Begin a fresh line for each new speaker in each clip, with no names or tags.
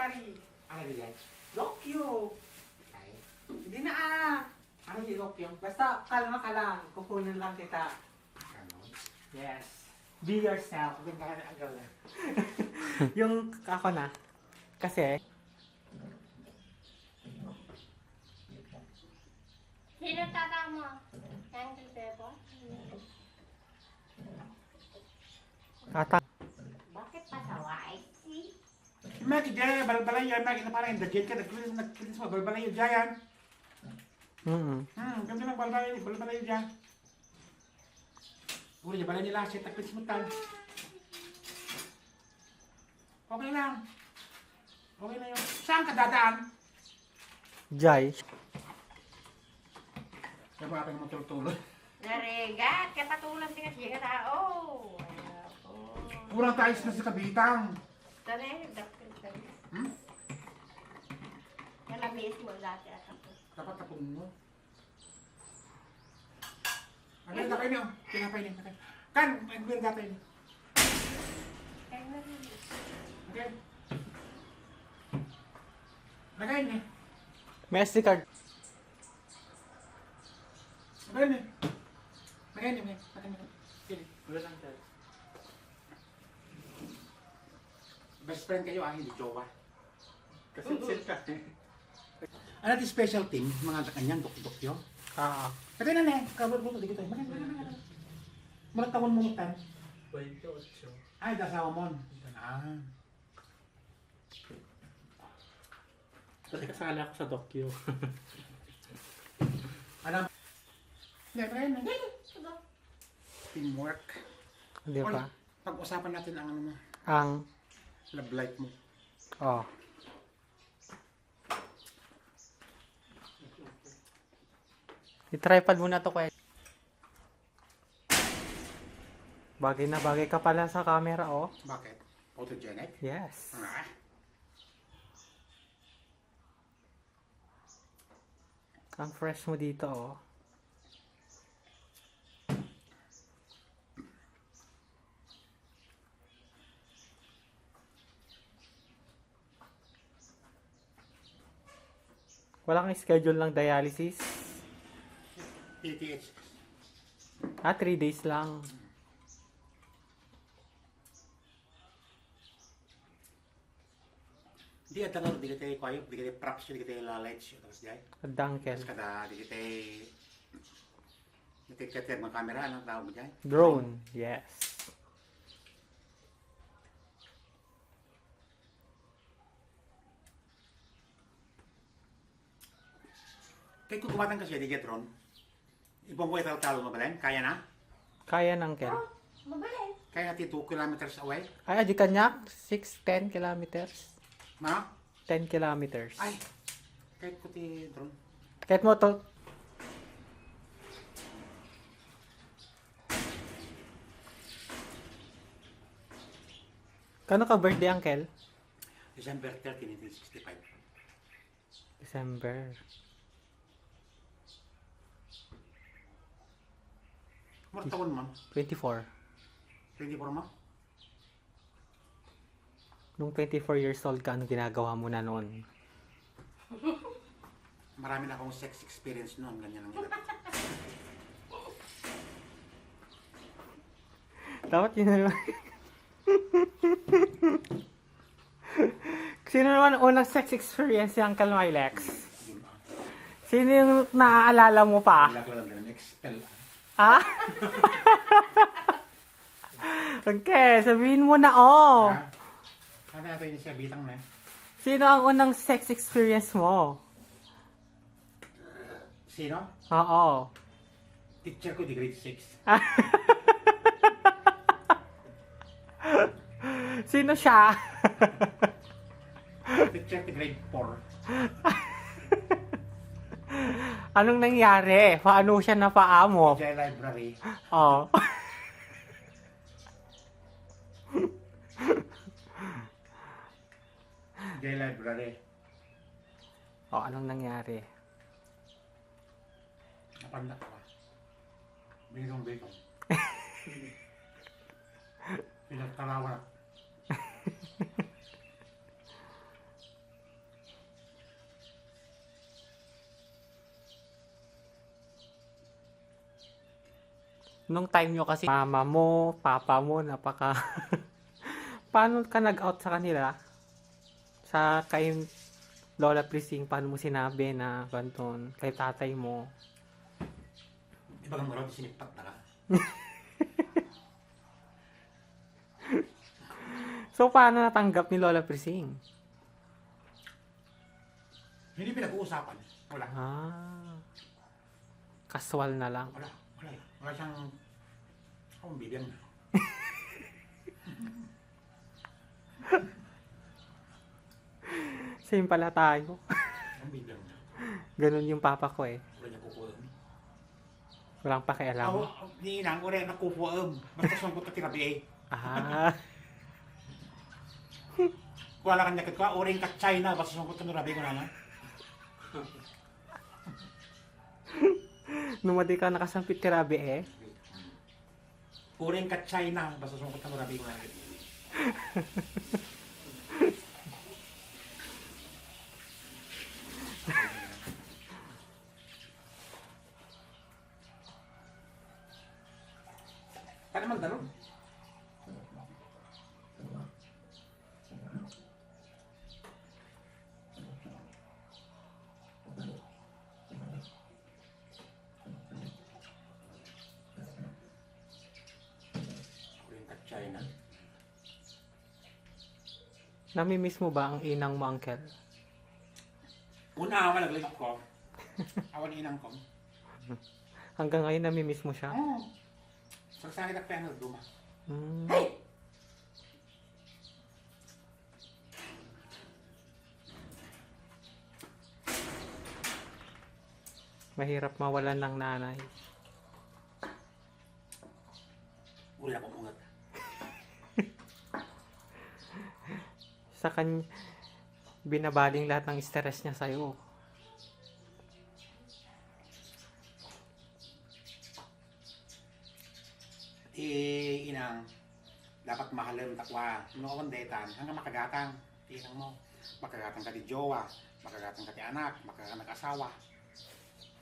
library. Ano yan? Dokyo. Ay, hindi na Ano yung Dokyo? Basta kalma ka lang. Kukunin lang kita. Ano? Yes. Be yourself. Yung kakagaw na. Yung ako na. Kasi,
Sino tatama? Yang Bebo?
kata.
Bakit pasaway?
Maki dyan, balbalay yan, maki na parang dagit ka, nagkilis mo, balbalay yun dyan. Ganda lang balbalay yun dyan. Uli niya, balay nila, siya, nagkilis mo tan. Okay lang. Okay na yun. Saan ka dadaan?
Jai.
Kaya ba aking matulog-tulog?
Narigat, kapatulang din kasi ka tao.
Kurang tayo na sa kabitang.
Tari, dakil tayo. Nalamis mo dati at ako.
Dapat tapon mo. Ano yung kayo niyo? Pinapay niyo. Kan, mag-build ka tayo.
Kaya narinig.
Okay. Lagay niyo.
Messi card.
Lagay niyo. Lagay niyo. Lagay niyo. Sige.
Wala lang tayo.
Best friend kayo hindi jowa.
Kasi sit ka.
Ano yung special team? Mga kanyang dok-dokyo? Kasi na na, kabot mo ito dito. Mulat tawon mo mutan.
28.
Ay, dasawa mo.
Kasi kasali ako sa Dokyo.
Alam. Teamwork.
Di ba?
Pag-usapan natin ang ano mo,
Ang,
love life mo.
I-tripod muna to, kuya. Bagay na bagay ka pala sa camera, oh.
Bakit? Photogenic?
Yes.
Ah.
Ang fresh mo dito, oh. Wala kang schedule ng dialysis?
PTH.
3 days lang.
Di at ano, di kita kayo, di kita props yun, di kita lalights yun. Tapos dyan.
Adangkel.
Tapos kada, di kita mga camera, anong tawag mo dyan?
Drone. Yes.
Kaya kung kumatan ka siya, di get ron. Ibang ko ital-talo mo ba rin? Kaya na?
Kaya ng Kel.
Mabalik.
Kaya natin 2 kilometers away?
Ay, adi kanyak. 10 kilometers.
Ma?
10 kilometers.
Ay! Kahit ko ti drone.
Kahit mo to. Kano ka birthday, Uncle?
December 13, 1965.
December.
Mura taon mo?
24.
24 mo?
Nung 24 years old ka, anong ginagawa mo na noon?
Marami na akong sex experience noon, ganyan ang hirap.
Dapat yun naman. Sino naman unang sex experience yung Uncle Milex? Sino yung naaalala mo pa?
Wala ko lang ganun, expel.
Ha? Okay, sabihin mo na, oh.
Ha? Ano natin yung siya, bitang na.
Sino ang unang sex experience mo?
Sino?
Oo.
Teacher ko di grade 6.
Sino siya?
Teacher ko grade 4.
Anong nangyari? Paano siya napaamo?
Sa library.
Oh.
Sa library.
Oh, anong nangyari?
Napandak ka. Bigong. Pinagtarawa.
Nung time nyo kasi, mama mo, papa mo, napaka... Paano ka nag-out sa kanila? Sa kay Lola Prising, paano mo sinabi na ganton kay tatay mo?
Iba kang marami sinipat na ka.
So, paano natanggap ni Lola Prising?
Hindi pinag-uusapan. Wala.
Ah, casual na lang.
Wala. Wala. Wala siyang... Akong bibigyan na.
Same pala tayo.
Akong bibigyan na.
Ganun yung papa ko eh.
Wala niya kukuha.
Walang pakialam.
Ako, niinang ko rin nakukuha. Basta sungkot na tirabi eh.
Ah,
Wala kang nakit ko. Uring ka China. Basta sungkot na tirabi ko naman.
numadi ka nakasampit tirabi eh.
Uring ka China. Basta sungkot na tirabi ko naman. Kaya magdalo. Uring ka China.
Namimiss mo ba ang inang mo, uncle?
Una, malaglag ko. Awan inang ko.
Hanggang ngayon namimiss mo siya?
Oo. Sagsakit ang piano, duma.
Hmm. Mahirap mawalan ng nanay.
Uli ako mungat.
Sa kanya, binabaling lahat ng stress niya sa'yo.
Inang, dapat mahalin takwa. Noon detan, hanggang makagatang. Inang mo, makagatang ka di jowa, makagatang ka di anak, makagatang asawa.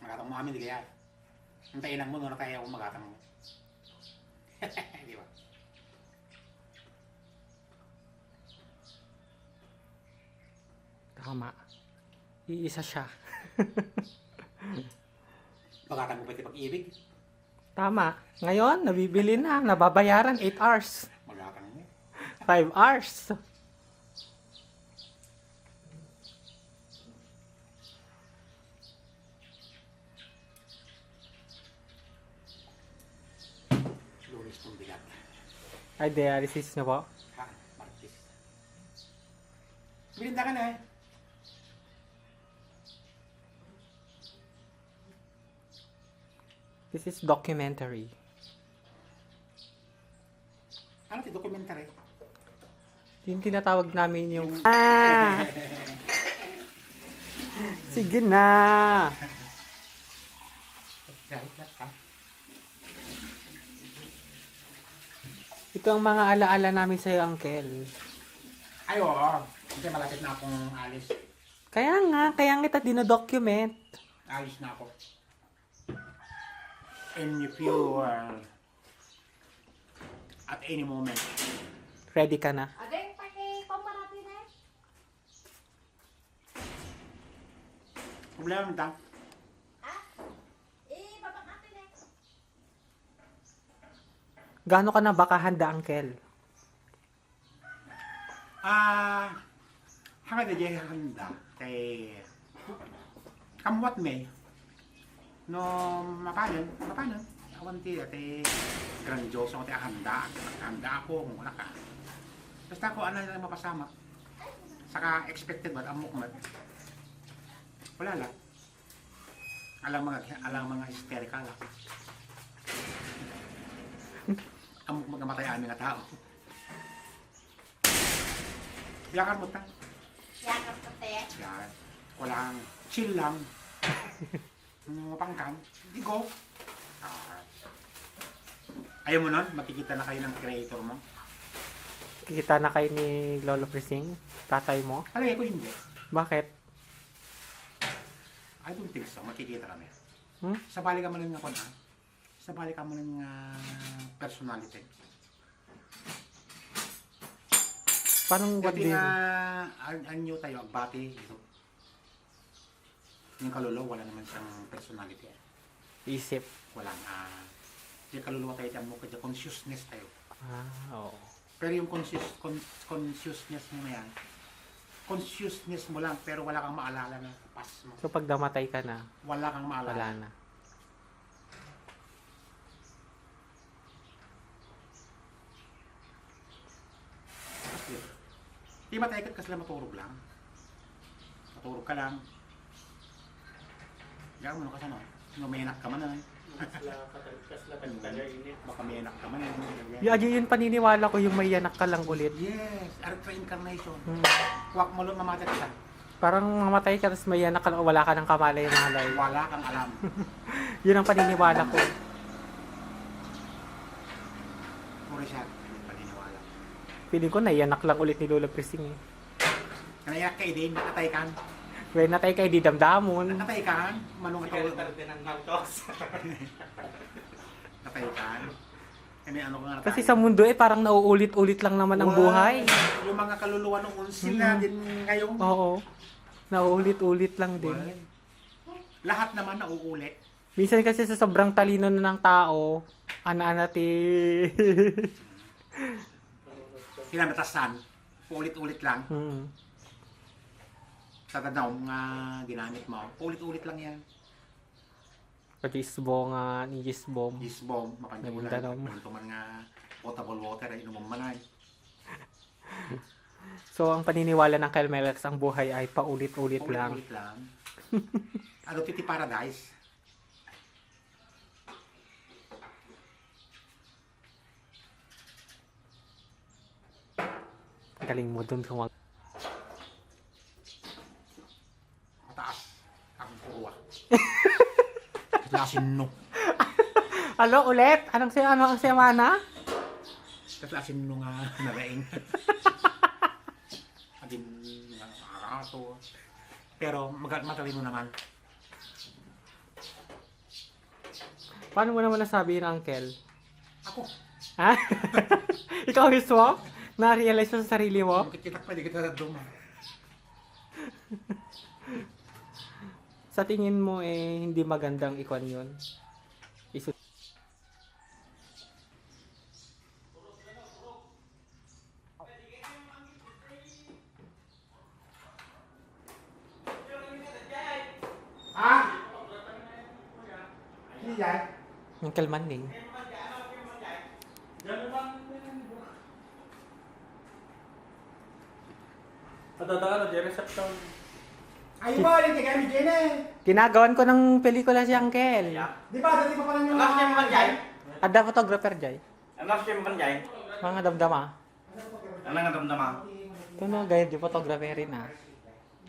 Magatang mo amin, di kaya. Hantay inang mo, no, kaya ako magatang mo. Di ba?
Tama. Iisa siya.
Magatang mo pati pag-ibig,
Tama. Ngayon, nabibili na. Nababayaran 8 hours.
magatang mo.
5 hours.
Lunes kong bigat.
Ay, dialysis na po.
Ha? Martis. Bilinda ka na eh.
This is documentary.
Ano ti documentary?
Yung tinatawag namin yung... Ah! Sige na!
Kahit na ka.
Ito ang mga alaala namin sa'yo, Uncle.
Ay, oo. Kasi malapit na akong alis.
Kaya kita dinodocument.
Alis na ako. And if you at any moment,
Ready ka na?
Agay, paki-compare natin eh.
problema lang.
Ha? Babak natin eh.
Gaano ka na baka handa, Uncle?
Hanggang na dyan handa kay kamwat me no mapanan awan ti ate grandioso ko ti handa ako kung wala ka basta ako ano na mapasama saka expected ba amok mat wala lang alang mga hysterical amok magamatay amin nga tao yakan mo ta
Yakap ko te.
yan walang chill lang mapangkan di go ayaw mo nun makikita na kayo ng creator mo
Kikita na kayo ni Lolo Prising? Tatay mo?
alay ko hindi
Bakit?
I don't think so makikita kami
Hmm?
sa bali ka man nga ko na sa balik ka mo ng personality.
Parang what
Kasi
din?
nga, anyo tayo, agbati, ito. Yung kaluluwa, wala naman siyang personality.
Isip.
Walang, yung kaluluwa tayo, mo kaya consciousness tayo.
Oo.
Pero yung consciousness mo na yan, consciousness mo lang, pero wala kang maalala na past mo.
So pag namatay ka na,
Wala kang maalala.
wala na.
Di matay ka kasi lang maturog lang. Maturog ka lang. Diyan mo kasi no. Numenak ka man na. Baka menak ka man na.
Yun paniniwala ko yung may yanak ka lang ulit.
Yes, reincarnation.
Hmm.
Huwag mo lang mamatay ka.
Parang mamatay ka tapos may yanak ka lang, wala ka ng kamalay-malay.
Wala kang alam.
Yun ang paniniwala ko.
Puro siya. Paniniwala.
Feeling ko naiyanak lang ulit ni Lola Prising eh.
Kanayak ka din, nakatay kan.
When natay kay di damdamon.
Nakatay kan. Manong ito.
din ng narcos.
Nakatay kan. Kami ano ko nga
Kasi sa mundo eh parang nauulit-ulit lang naman ang buhay.
Yung mga kaluluwa noon sila din ngayon.
Oo. Nauulit-ulit lang din.
Lahat naman nauulit.
Minsan kasi sa sobrang talino na ng tao, ana-ana ti.
Kinamatasan. Ulit-ulit lang.
Hmm.
Sa tanaw nga ginamit mo. Ulit-ulit lang yan.
Pati isbo nga, ni isbom.
Isbom, makanjulan.
Nagdanom.
Ito man nga potable water ay inuman manay.
So ang paniniwala ng Kyle Melex, ang buhay ay paulit-ulit lang.
Ulit-ulit lang. Ano titi paradise?
Galing mo dun kung
Mataas. Ang puwa. Lasin no.
Alo ulit? Ano ang semana?
Lasin no nga naraing. Agin nga araso. Pero matalino naman.
Paano mo naman nasabi yun, Uncle?
Ako.
Ha? Ikaw mismo? Na-realize mo sa sarili mo?
Kita pwede kita duma.
Sa tingin mo eh, hindi magandang ikon yun?
Hindi yan.
Uncle Manning.
Ay mo, hindi ka kami dyan eh.
Ginagawan ko ng pelikula si Uncle.
Di ba, dati pa pala yung...
Anak siya man jay.
Ada photographer jay.
Anak siya man jay.
Mga damdama.
Ano nga damdama?
Ito na gaya di photographer rin ah.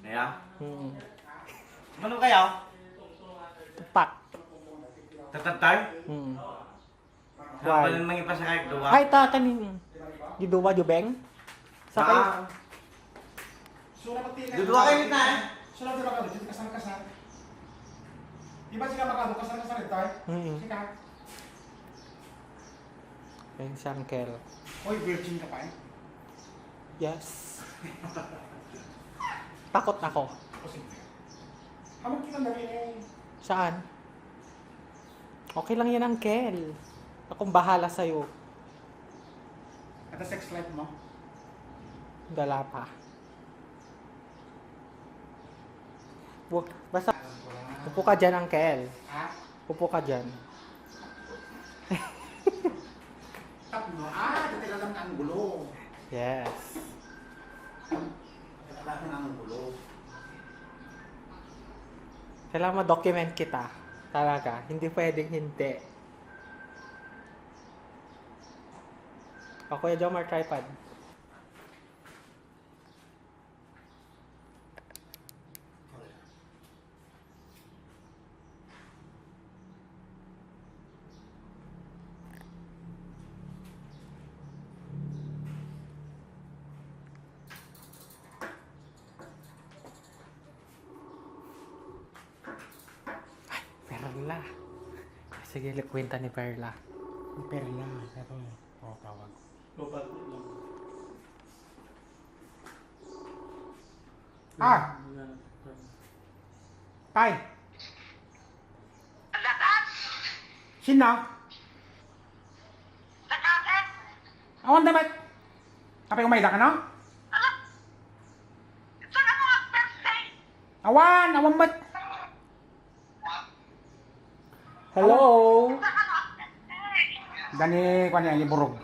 Kaya?
Hmm.
Ano kayo?
Tupak.
Tatatay?
Hmm.
Why?
Why?
Ano nang ipasakay duwa?
Ay, tanin. Giduwa, jubeng. Sakay.
Duwa kayo na eh.
Sulat di ba ka dito kasar-kasar? Di ba sila makado kasar-kasar ito eh?
Hmm.
Sika.
Ayun si Uncle.
Hoy, virgin ka pa eh.
Yes. Takot ako.
Hamon kita na rin eh.
Saan? Okay lang yan, Uncle. Akong bahala sa'yo.
At the sex life mo?
Dala pa. Basta, upo ka dyan, Uncle.
Ha?
Upo ka dyan.
Tatlo. Dati lang ang gulo.
Yes.
Dati lang ang gulo.
Kailangan ma-document kita. Talaga. Hindi pwedeng hindi. O, Kuya Jomar, tripod. Perla. Sige, kwenta ni Perla.
Perla. Ito. Oo, tawag. Ah! Tay! Sino? Awan dapat. Apa yung may ka no? Awan ba't?
Hello?
Dani, kung ano yung burog.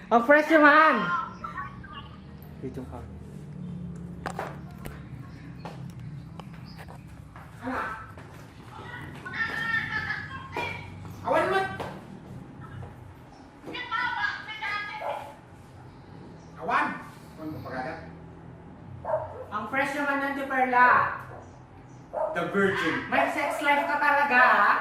Ang fresh naman! Dito ka.
Awan ba't? Awan! Awan mo pagagat?
Ang fresh naman ng Ate Perla.
The Virgin.
May sex life ka talaga, ha?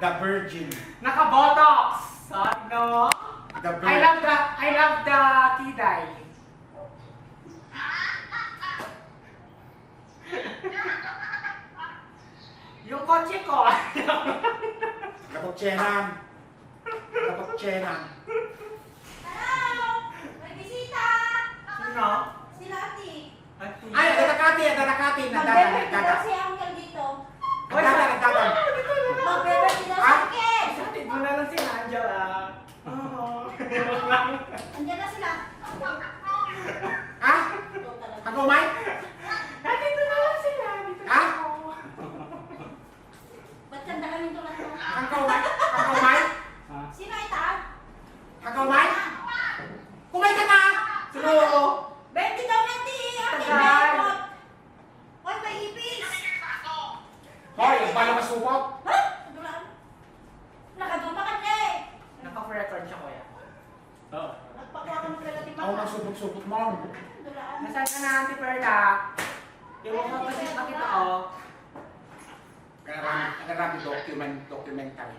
The Virgin.
Naka-botox! No?
The
I love the kiday. Yung kotse ko.
Kapag-chenan. Kapag-chenan.
Hello! May bisita!
Sino?
Sila Ate.
Ati.
Ay, nagdadakati.
Magbebeti daw si Uncle dito.
Nagdadan.
Magbebeti daw si
Ah?
Uncle.
Sabi mo na lang si Angela. Oo.
Andiyan na sila.
Ha?
Ito talaga.
Ako, Mike?
Nandito na lang sila. Dito na
Ha?
ako.
Ba't ganda kami tulad mo?
Ako, Mike? Ako, Mike?
Sino ita?
Ako, Mike? Kumay ka na!
Sino?
20 daw na ti! Aking
Tagal.
bayot! Hoy, may ipis!
Hoy, ang bala masupot.
Ha? Nadulaan? Nakaduma ka na eh!
Naka-record siya, kuya. Oo.
Nagpakla ka ng relative
Ako
mo.
magsupot-supot mo.
Nadulaan.
Nasaan ka na, Ate Perla? Iwan ko kasi makita ko.
Nagarami documentary.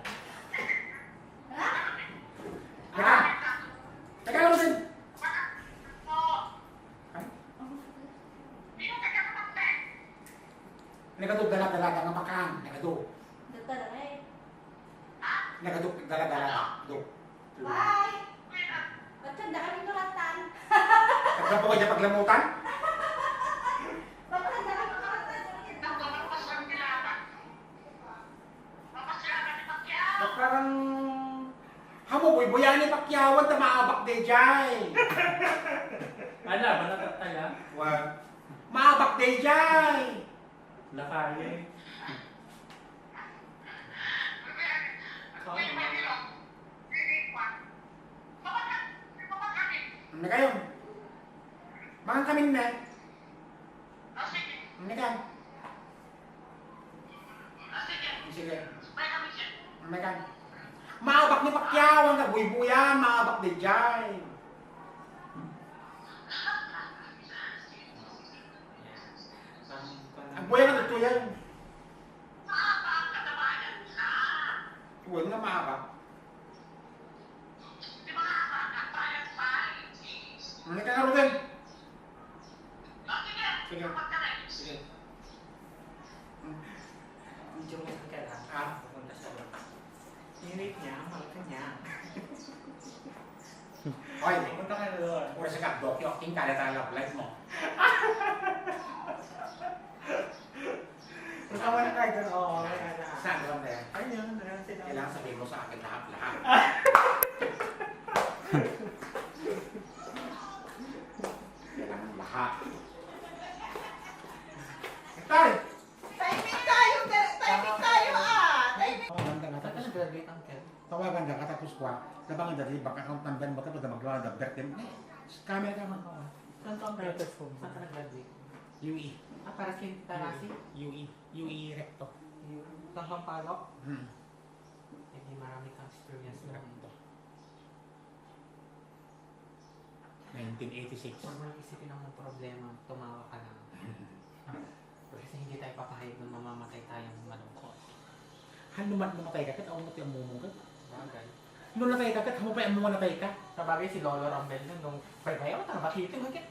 Ha?
Teka! Teka lang din! Nagadog dala-dala ng makan. Nagadog.
Nagdala eh.
Nagadog dala-dala. Dog.
Bye! Ba't ganda kami tulatan?
Nagdapo ka dyan paglamutan?
Ba't ganda kami tulatan?
Ba't parang...
Hamo, buy-buyan ni Pacquiao, ta maabak de jay.
Ano, ba natataya?
Wa. Maabak de jay.
Nakaya.
Ano kayo? Mangan kami na. Ano ka? Sige. Ano ka? Maabak ni Pacquiao, ang nagbuy-buyan, maabak de jay. Ang buya ka nagtuyan. Huwag na maabak. Ano ka nga, Ruben? Sige. Sige.
Medyo may kaya.
Ah.
Pupunta siya doon. Init niya, mahal ka niya.
Hoy,
Pupunta ka doon.
pura sa kapdok, yung aking kala-tala life mo.
Punta mo na tayo doon. Oo, kaya na.
Saan ka lang yan?
Ayun, meron sila.
Kailangan sabihin mo sa akin lahat-lahat. Kailangan lahat. Tay!
Timing tayo ah! Timing!
Saan ka nag-graduate, Uncle?
Tawagan ka katapos kwa. Nabangan dati, baka account number mo ka pa maglawa na birthday mo. Camera ka man.
Saan ka, Uncle? Saan ka nag-graduate?
UE.
Ah, para sa Tarasi?
UE recto.
Saan kang palok?
Hmm.
Hindi marami kang experience na.
Recto. 1986.
Huwag mo lang isipin ang problema, tumawa ka lang. Kasi hindi tayo papahayag na mamamatay tayong malungkot.
Han naman namatay ka, kaya ako natin ang mumungkat.
Bagay.
Nung natay ka, kamu pa mo natay ka.
Sabagay si Lolo Rambel nung pagkayo, bakitin mo kaya.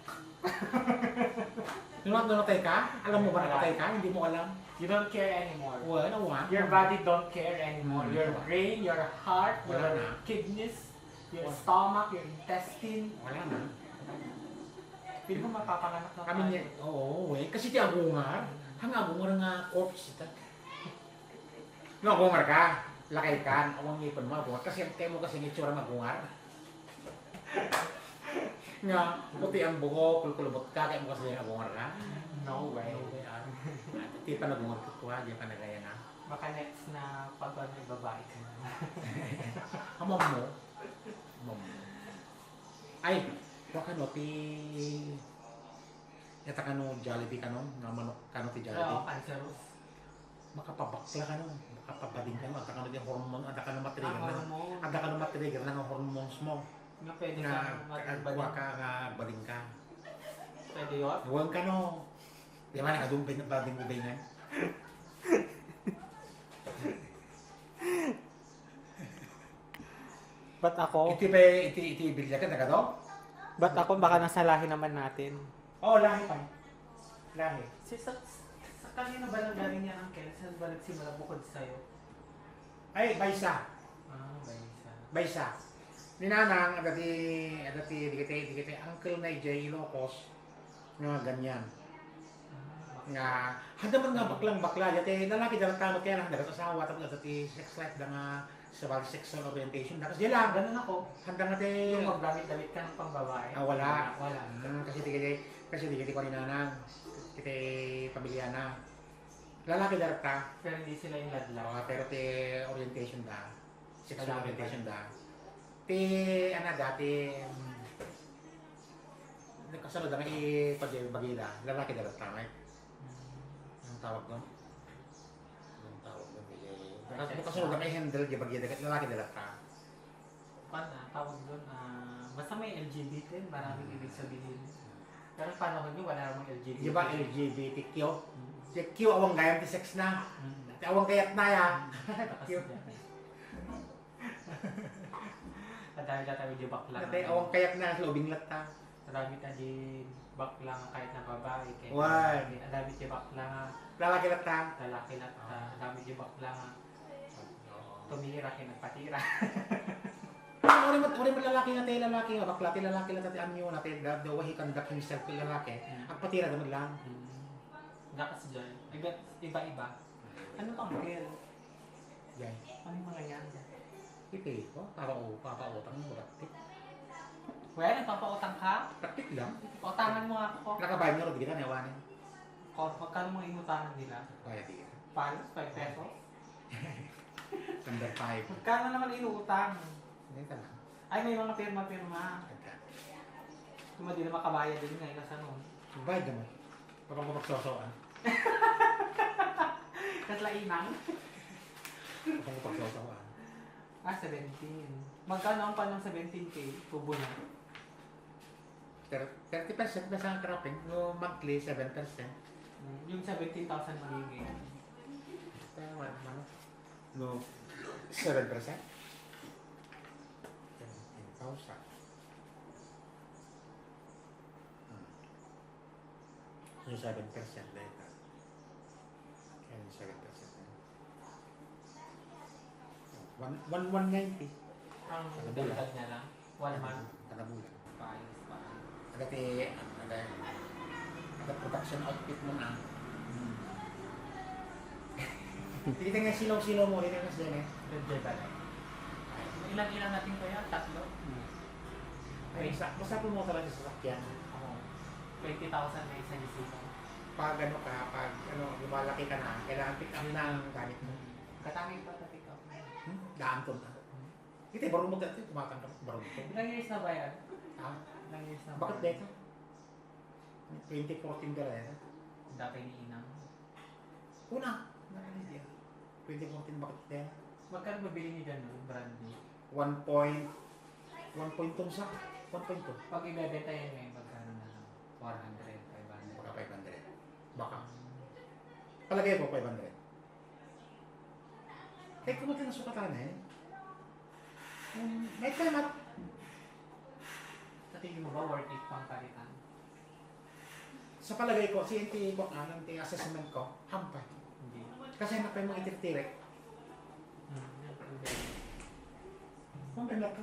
Nung natay ka, alam mo ba natay ka? Hindi mo alam.
You don't care anymore.
Wala na.
Your body don't care anymore. Your brain, your heart,
Wala
your
na.
kidneys, your stomach, your intestine.
Wala na.
Pili mo mapapanganak na
Kami niya, oo, kasi ti agungar. Hang agungar nga corpse ita. No, agungar ka. Lakay ka. Awang ngipon mo agungar. Kasi kayo mo kasi ngitsura magungar. Nga, puti ang buhok, kulkulubot ka, kaya mo kasi agungar ka.
No way.
Di pa nagungar ka kuha, di pa nagaya na.
Baka next na pag may babae ka na.
Hamam mo. Hamam mo. Ay, waka no, yata ka no, Jollibee ka no, nga manok ka no, ti
Oo,
Jollibee.
cancerous.
Makapabakla ka no, makapabading ka no, ata ka no, yung hormone, ata ka no matrigger na.
hormone.
Ata ka no matrigger na ng hormones mo.
Nga pwede
Nga,
ka
kagwa ka, nga baling ka.
Pwede yun.
Huwag ka no. Di ba, nakadumpay na bading-ubay nga.
Ba't ako?
Iti bilya ka, naga do?
Ba't ako? Baka nasa lahi naman natin.
Oo, lahi pa. Lahi.
Sa kanina ba nang galing yan ang Kel? Saan ba nagsimula bukod sa'yo?
Ay, baysa.
Ah, baysa.
Baysa. Ninanang, adati, di kiti, Uncle na J. Ilocos, nga ganyan. Nga, handa man nga baklang-bakla, yate, lalaki dalang kamot kaya lang, nagkatasawa, tapos adati, sex life na nga, sa bali sexual orientation, kasi yan lang,
Ganun ako.
handa nga te,
Yung magdamit-damit ka ng pangbabae.
wala.
Wala.
Kasi di kiti ko ninanang, kiti pamilya na. Lalaki dalang ka,
Pero hindi sila yung ladlaw.
pero te orientation da, sexual orientation da. Te, dati, kasunod ang ipag-bagida, lalaki dalang ka, right? Anong tawag doon? Anong tawag doon? Kasunod ang i-handle, bagida, lalaki dalang ka.
Paano? Tawag doon, basta may LGBT, maraming ibig sabihin. Pero panahon nyo, wala namang LGBT.
Di ba LGBTQ? Si Q, awang gayam ti sex na. Ti awang gayat na ya. Q.
Dahil tayo di bakla.
Ti awang kayat na, lobing latta.
Marami tayo di bakla nga kahit na babae. Kaya
Why?
ang dami di bakla nga,
Lalaki latta.
lalaki lang. Ang dami di bakla nga, tumira, kinagpatira.
Uri mo lalaki nga tayo lalaki nga. Bakla ti lalaki lang tati anyo na tayo. The way he conduct himself ti lalaki. Ang patira naman lang.
Dakas dyan. Iba-iba. Ano bang girl?
Yan.
Ano yung mga yan?
Iti ko. Papautang mo. Taktik.
Well, nagpapautang ka?
Taktik lang.
Utangan mo nga ako.
Nakabayad nyo rin. Di kita nayawanin.
Magkano mga inutangan nila?
Kaya di kita.
Palos? 5 pesos?
Number 5.
Magkano naman inuutang?
Hindi ka lang.
Ay, may mga pirma-pirma. Kung di na makabayad din ngayon kasi ano.
Bayad naman. Kapag kapagsosoan.
Kaslainang?
Kapag kapagsosoan.
17. Magkano ang panang 17K? Tubo na.
30% na sa cropping. No, monthly, 7%.
Yung 17,000 magiging.
Tama, ano? No, 7%. 17,000. Yung 7% na ito. Kaya yung 7% na ito. 190.
Ang
Kada bulan.
dagdag niya lang. 1 month.
Kada bulan.
Paayos pa.
Ada production outfit mo na. Hindi nga silaw-silaw mo, hindi nga siya eh.
Red ba? Ilang natin ko yan? 3?
Ay, basta po mo talaga sa sakyan.
Oo. 20,000 na isang isip.
Pag ano ka, pag ano, lumalaki ka na, kailangan pick up na ang gamit mo.
Katangi pa na pick up.
Daan to na. Hindi, barong mo dati, tumatang ka, barong mo.
Ilang years na ba yan?
Ha?
Ilang years na ba?
Bakit dito? 2014 ka rin.
Dati ni Inang.
Una, 2014 bakit dito?
Magkano mabili niyo dyan nun? Brand new?
1.2 sa? 1.2.
Pag ibebenta yan ngayon, magkano na lang? 400, 500.
Baka 500. Baka. Palagay ko 500. Eh, kung ito nasukatan eh. May time at
Sa tingin mo ba worth it pang palitan?
sa palagay ko, CNT ko, yung assessment ko, hampay.
Hindi.
Kasi hanap mo itirtirek. Kung pinag ka,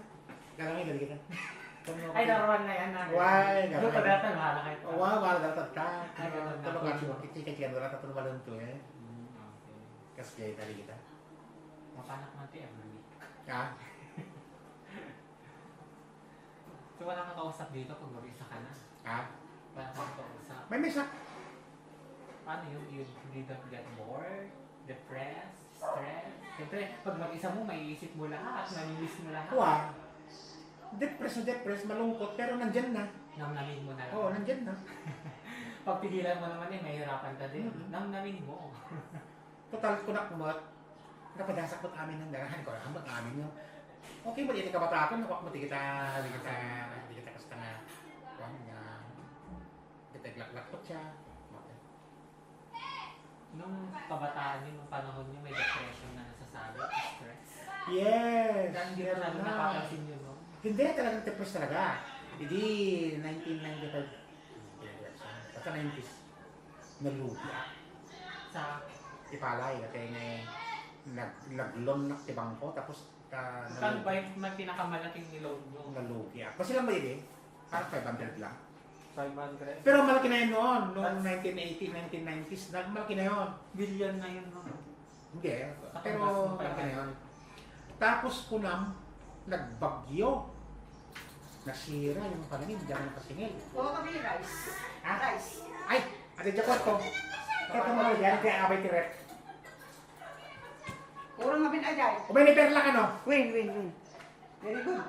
galang yung kita.
Ay, naroon na yan.
Why?
Doon pa datan, mahala kayo.
Wow, mahal dapat ka.
Ay, ganun na.
Tulungan siya. Kikikikyan wala tatulong malun to eh.
Okay.
Kasi kaya tali kita.
Mapanak natin every week.
Ha?
So wala kang kausap dito pag mag-isa ka na?
Ha?
Wala kang kausap?
May mesa.
Paano yun? You don't get bored? Depressed? Stressed? Siyempre, pag mag-isa mo, maiisip mo lahat, mamimiss mo lahat.
Wow. Depress, malungkot, pero nandyan na.
Namnamin mo na lang.
Oo, nandyan na.
Pag pigilan mo naman mahirapan ka din.
Mhm.
Namnamin mo.
Total ko na kumot. Napadasak ko amin ng darahan ko. Hambang amin yung okay mo dito ka batakon, nakuha mo di kita kasta nga. Kuha nga. Kita glaklak siya. Okay.
Nung kabataan niyo, nung panahon niyo, may depression na nasasabi, stress.
Yes!
Dahil hindi ko na
Meron na.
napapansin yun, no?
Hindi, talagang depressed talaga. Hindi, 1995. Basta 90s. Nalugi.
Sa,
Ipalay, kasi naglon na tibang ko, tapos
saan ba yung may pinakamalaking niload nyo?
nalugi ako. Kasi lang ba yun eh? Parang 500 lang.
500?
Pero malaki na yun noon, noong 1980, 1990s, malaki na yun.
Billion na yun, no?
Hindi,
Sa
pero
kabas mo pa
malaki na
yun.
yun. Tapos kunam, nagbagyo. Nasira yung paningin, hindi ako nakasingil.
Oo kami rice.
Ha?
Rice.
Ay! Ate Jakot ko! Kaya mo yan, kaya abay tirek.
Kurang kami ajay.
Umeniper lang ano?
Win. Very good.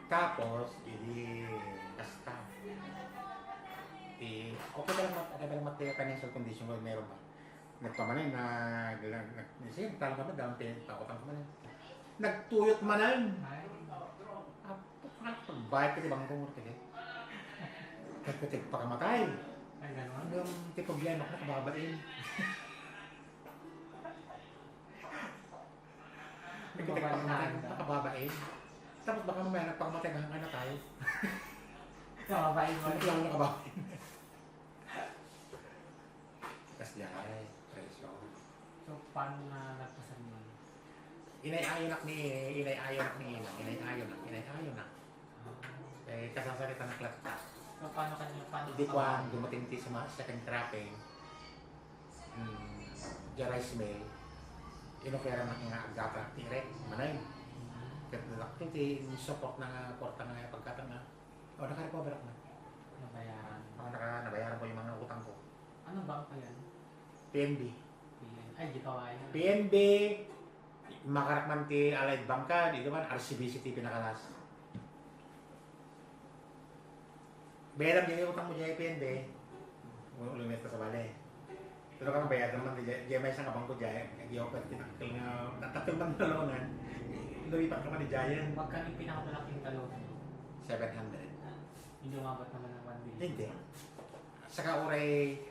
Tapos, hindi basta. Okay ka lang financial condition mo, meron ba? Nagpamanin, sige, talo ka ba, down payment, takotan ka man. Nagtuyot manan.
Ay,
Pagbayad ka di bang kumur ka di? Nagkutig pa kamatay.
ay gano'n.
Hanggang tipog yan ako nakababain. Nagkutig pa kamatay, nakababain. Tapos baka mamaya nagpakamatay hanggang na tayo.
Kababain mo.
Ano lang nakababain? Tapos yan ay, presyo.
So, paano na nagpasan mo?
Inay-ayonak ni Inang. Eh, kasasalita ng klata.
So, paano kanya?
Hindi ko ang dumating ti sa second trapping. The rice mill. Inofera na nga agata tire. Manay. Kaya nakito ti support na porta na pagkata na. O, naka-recover ako na.
Nabayaran.
Ako nabayaran ko yung mga utang ko.
Ano ba pa yan?
PNB.
Ay, di kawain.
PNB. Makarakman ti Allied Banka. Dito man, RCBC ti pinakalas. Bayad din yung utang mo dyan, PNB. Ulimit ka sa bale. Pero kang bayad naman, dyan may isang abang ko dyan. Hindi ako pwede tinakil na natatong bang talonan. Lumipat ka man di dyan.
Magkano yung pinakamalaking talon?
700.
Hindi umabot naman ng 1 billion.
Hindi. Saka uray,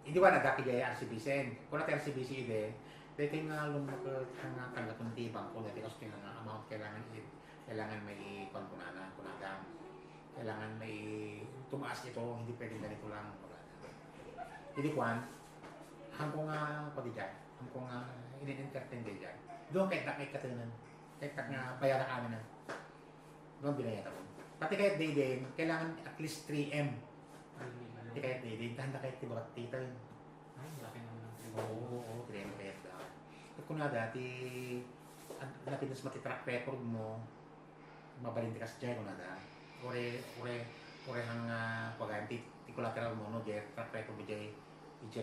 hindi ba nagkaki dyan RCBC? Kung natin RCBC ide, dito nga lumakot nga tanggapon ti bangko dito kasi nga amount kailangan may konpunana, kunadam. Kailangan may tumaas ito, hindi pwedeng ganito lang. Hindi kuhan, hanggang nga pa di dyan, hanggang nga in-entertain di dyan. Doon kahit nakay katinan, kahit nga bayaran kami na. Doon binayata ko. Pati kahit day din, kailangan at least 3M. Hindi kahit day din, handa kahit tiburat tita yun.
Ay, laki naman ng
Oo, 3M kahit daw. At kung na dati, napinas matitrack record mo, mabalintikas dyan kung na dati. Ure hang paganti ti collateral mo no jet track record mo jay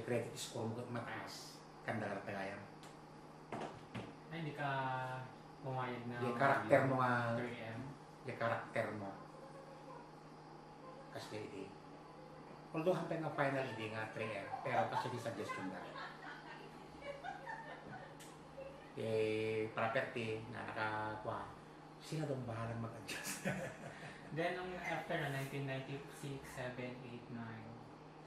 credit score mo mataas kandalar tagayan.
Ay, hindi ka pumayag na...
Yung karakter mo nga
3M.
yung karakter mo kasi di although hanggang nga final hindi nga 3M pero kasi di suggestion na property na nakakuha sino daw bahalang mag-adjust.
Then, nung after na 1996, 7, 8, 9,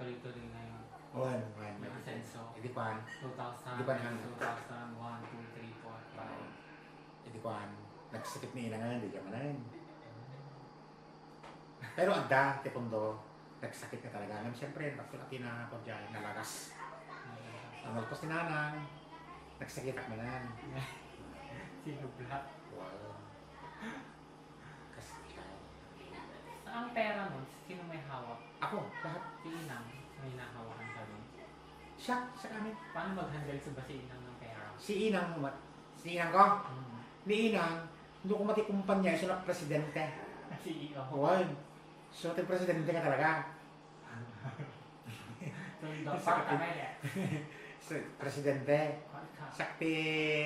tuloy-tuloy na yun.
One.
Yung asenso.
Hindi kuhan.
2000,
Di ba na-
2001, 2, 3, 4, 5.
Hindi kuhan. Nagsakit ni ina nga, hindi ka manan. Pero adda, tipundo, nagsakit ka talaga. Ngayon, siyempre, pagkulati na ako dyan, nalagas. Ang nalpos ni nanang, nagsakit ako manan.
Sinublat.
Wow. Kasi,
Ang pera mo, sino may hawak?
ako, lahat.
Si Inang, may nahawakan ka nun.
Siya, sa kami.
Paano mag-handle sa ba si Inang ng pera?
Si Inang ko,
Hmm.
ni Inang, hindi ko matikumpanya, siya na presidente.
CEO.
Wow. So, presidente ka talaga.
So, dapat ka na eh.
So, presidente. Sakti,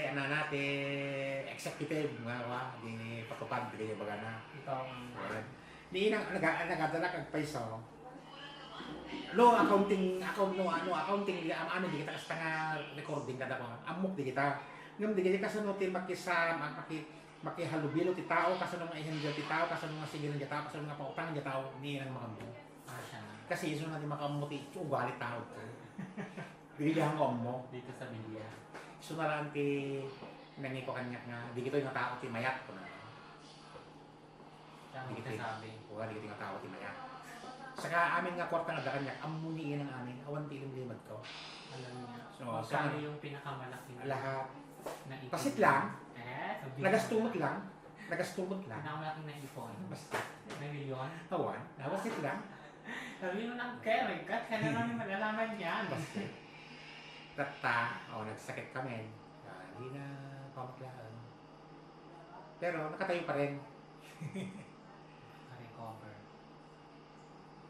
ano natin, executive, mga wa, di patupad, di kayo baga na.
Ikaw ang...
Di nang nagadala kag paiso. No accounting ano di kita kasta nga recording kada ko. Amok di kita. Ngam di kita kasunod tin makisam makihalubilo ti tao kasunod nga ihandle ti tao kasunod nga sige nga tao kasunod nga pautang nga tao ni nang mga mo.
Siya na.
Kasi iso na di makamuti ugali tao ko. Bilihan ko mo.
Dito sa Bilya.
Iso na lang ti nangi ko kanya nga di kito nga tao ti mayat ko na.
Siya ang
Di kita
sabi.
Huwag di nga tao ti mayat. Saka amin nga kwarta nga kanya amuniin ang amin awan ti limlimad ko.
Alam niya.
So,
Magkano
saan-
yung pinakamalaki
Lahat.
na ipon?
Pasit lang.
Sabi
Nagastumot lang. Nagastumot lang.
Pinakamalaki na ipon.
Basta.
May milyon.
Awan. Nawasit lang.
Sabi mo ng Kerry, kaya namin malalaman yan.
Basta. Tata. O, nagsakit kami. Hindi na pamaklaan. Pero nakatayo pa rin.
Recover.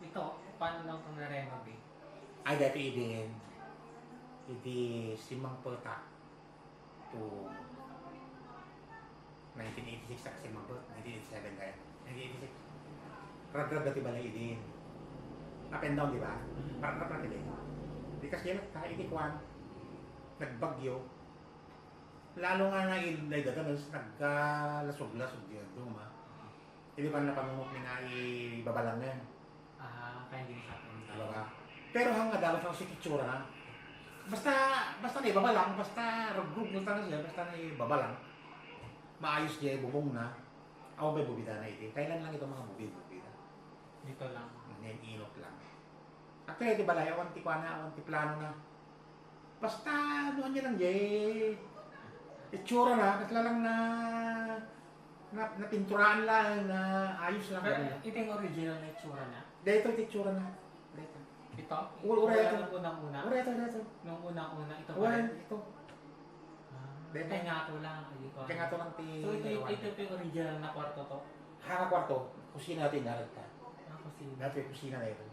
Ito, paano lang itong na-renovate?
Ay, dati din. Hindi simang pota. To 1986 sa simang pota. 1987 kaya. 1986. Rad-rad dati balay din. Up and down, di ba? Parang din. Di kasi yan, ikikwan. Nagbagyo. Lalo nga na ilay daga, nagkalasog-lasog din. Duma. Hindi pa na pamumok ni nga ibabalang na yan.
Kaya hindi siya pinta.
Diba? Pero hanga dapat ako si Kitsura na. Basta na ibabalang, basta rugog na siya, basta na ibabalang. Maayos niya, bubong na. Ako may bubida na ito. Kailan lang ito mga bubida?
Dito lang.
Inot lang. Actually, di balay, awan ti kwa na, awan ti plano na. Basta, ano niya lang, jay. Itsura na, kasi lang na pinturaan lang, na ayos lang.
Pero
ganun.
ito yung original na itsura niya.
Dito ti itsura na. Dito.
Ito?
Ura ito.
Nung unang-una?
Dito.
Nung unang-una, ito pa
Wala,
rin?
ito. Dito.
Kaya nga ito lang. Dito.
Kaya nga ito lang ti...
So ito yung original na kwarto to?
Hanga kwarto, kusina natin narat ka.
Kasi,
Dati kusina na ito.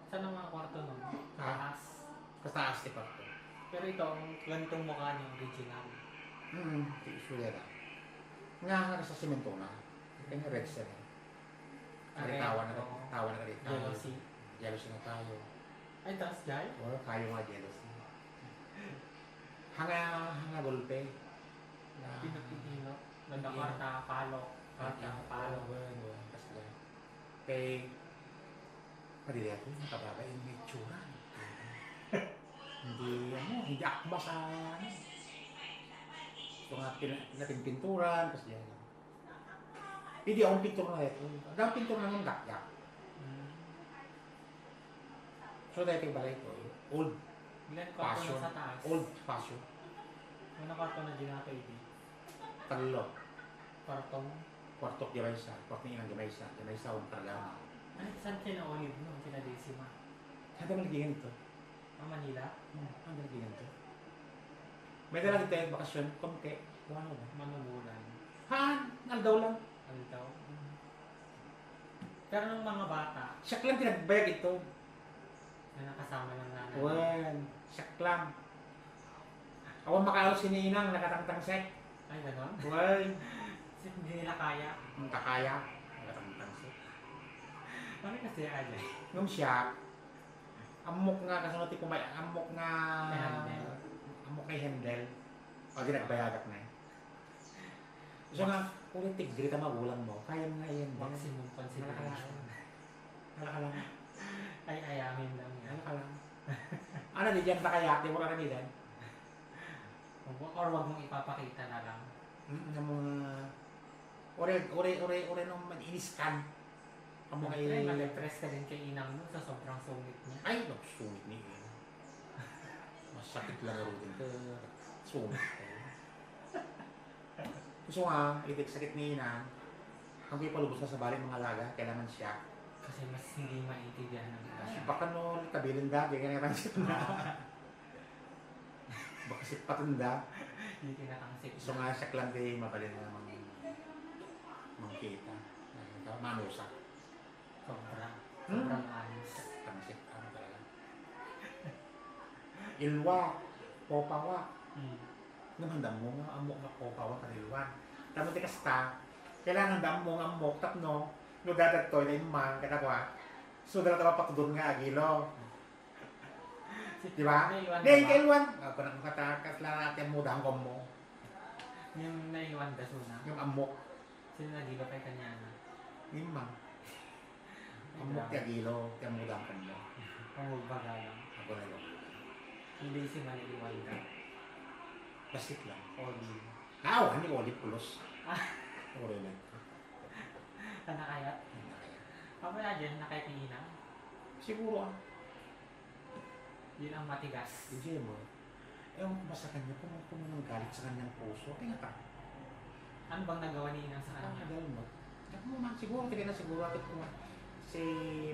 saan ang mga kwarto nun?
Ah.
Taas.
Kastaas ti kwarto.
Pero ito, ang ganitong mukha niya, original.
Ti isulera. Nga sa simento na. Kaya nga red cell. Ay, tawa na rin.
Jealousy.
Jealousy na tayo.
Ay, taas jay?
Wala tayo nga jealousy. Hanga gulpe.
Pinapitino. Nagkakarta, palo. Karta, palo.
Kasi kay Parileto, nakababa yung may tsura. Hindi akma sa ano. Ito nga natin pinturan, kasi yan. Hindi akong pintura na ito. Ang pintura ng dakyak. So dahil yung balay ito, old
Ilan kwarto
fashion.
na sa taas?
Old fashion.
Ano kwarto na ginagawa hindi?
Talo.
Kwartong?
Kwartok gamay sa. Kwartok ng gamay sa. Gamay sa huwag talaga.
Ay, saan sila olive no? Sila Decima.
Saan ba nagiging ito?
Manila?
Ang nagiging ito? May dalang tayo bakasyon, konti. Ano ba?
Manubulan.
Naldaw lang.
Ano daw? Pero nung mga bata,
Siyak lang pinagbayag ito.
na nakasama ng nanay.
Wan, siyak lang. Awan makaalos si Ninang, nakatangtang sek.
Ay, gano'n?
Wan,
Hindi nila kaya.
kakaya. Nakatangtang sek.
Ano kasi alay?
Nung siya, amok nga kasunod ti kumay, amok nga
Kay Handel.
amok kay Handel. O ginagbayagak na eh. So nga, ulit tigri ka magulang mo, kaya nga yan.
Maximum consideration.
Nalaka lang.
Ay, ayamin lang yan.
Nalaka lang. Ano na diyan pa kaya, di mo ka na diyan.
Or wag mong ipapakita na lang.
Yung mga, ore nung mag-iniskan. Kamu
Ay,
ay,
mag-press ka din kay inang mo sa sobrang sungit niya.
ay, nagsunit ni masakit lang rin din. Sungit. Gusto nga, itik sakit ni Ina. Kung palubos na sa bali mga alaga, kailangan siya.
Kasi mas hindi maintindihan ng iba.
Baka no, kabilin dati, kaya napansin na. Baka si patunda.
Hindi tinatangsit
Gusto nga siya lang din mabalin na kita. Manusa.
Sobrang.
Hmm?
Sobrang anis.
Tangsit, ano talaga. Ilwa, popawa. Naman damo nga amok na popawa kanilwan. Tamo ti kasta, kailangan damo nga amok tapno. No dadagtoy na imang katakwa. So dala tawa patudon nga agilo. Di ba?
Naiwan
Dahil
ba?
kailwan. Ako na katakas lang natin mo dahang mo.
Yung naiwan ka suna.
Yung amok.
Sino nagilo kay kanya na?
Imang. Amok ti agilo. Ti mo dahang mo.
Pangulbaga lang.
Ako na yun.
Hindi si naiwan ka.
Basit lang.
Oli.
Ano yung olive pulos? Ore lang.
Ano kaya? Ako na dyan, nakikina.
Siguro
Yun ang matigas.
Hindi mo. Ewan ko ba sa kanya, kung nang galit sa kanyang puso, tingnan ka.
Ano bang nagawa ni inang sa kanya?
Dahil mo. Tingnan mo man, siguro, tingnan na siguro, atit mo. Si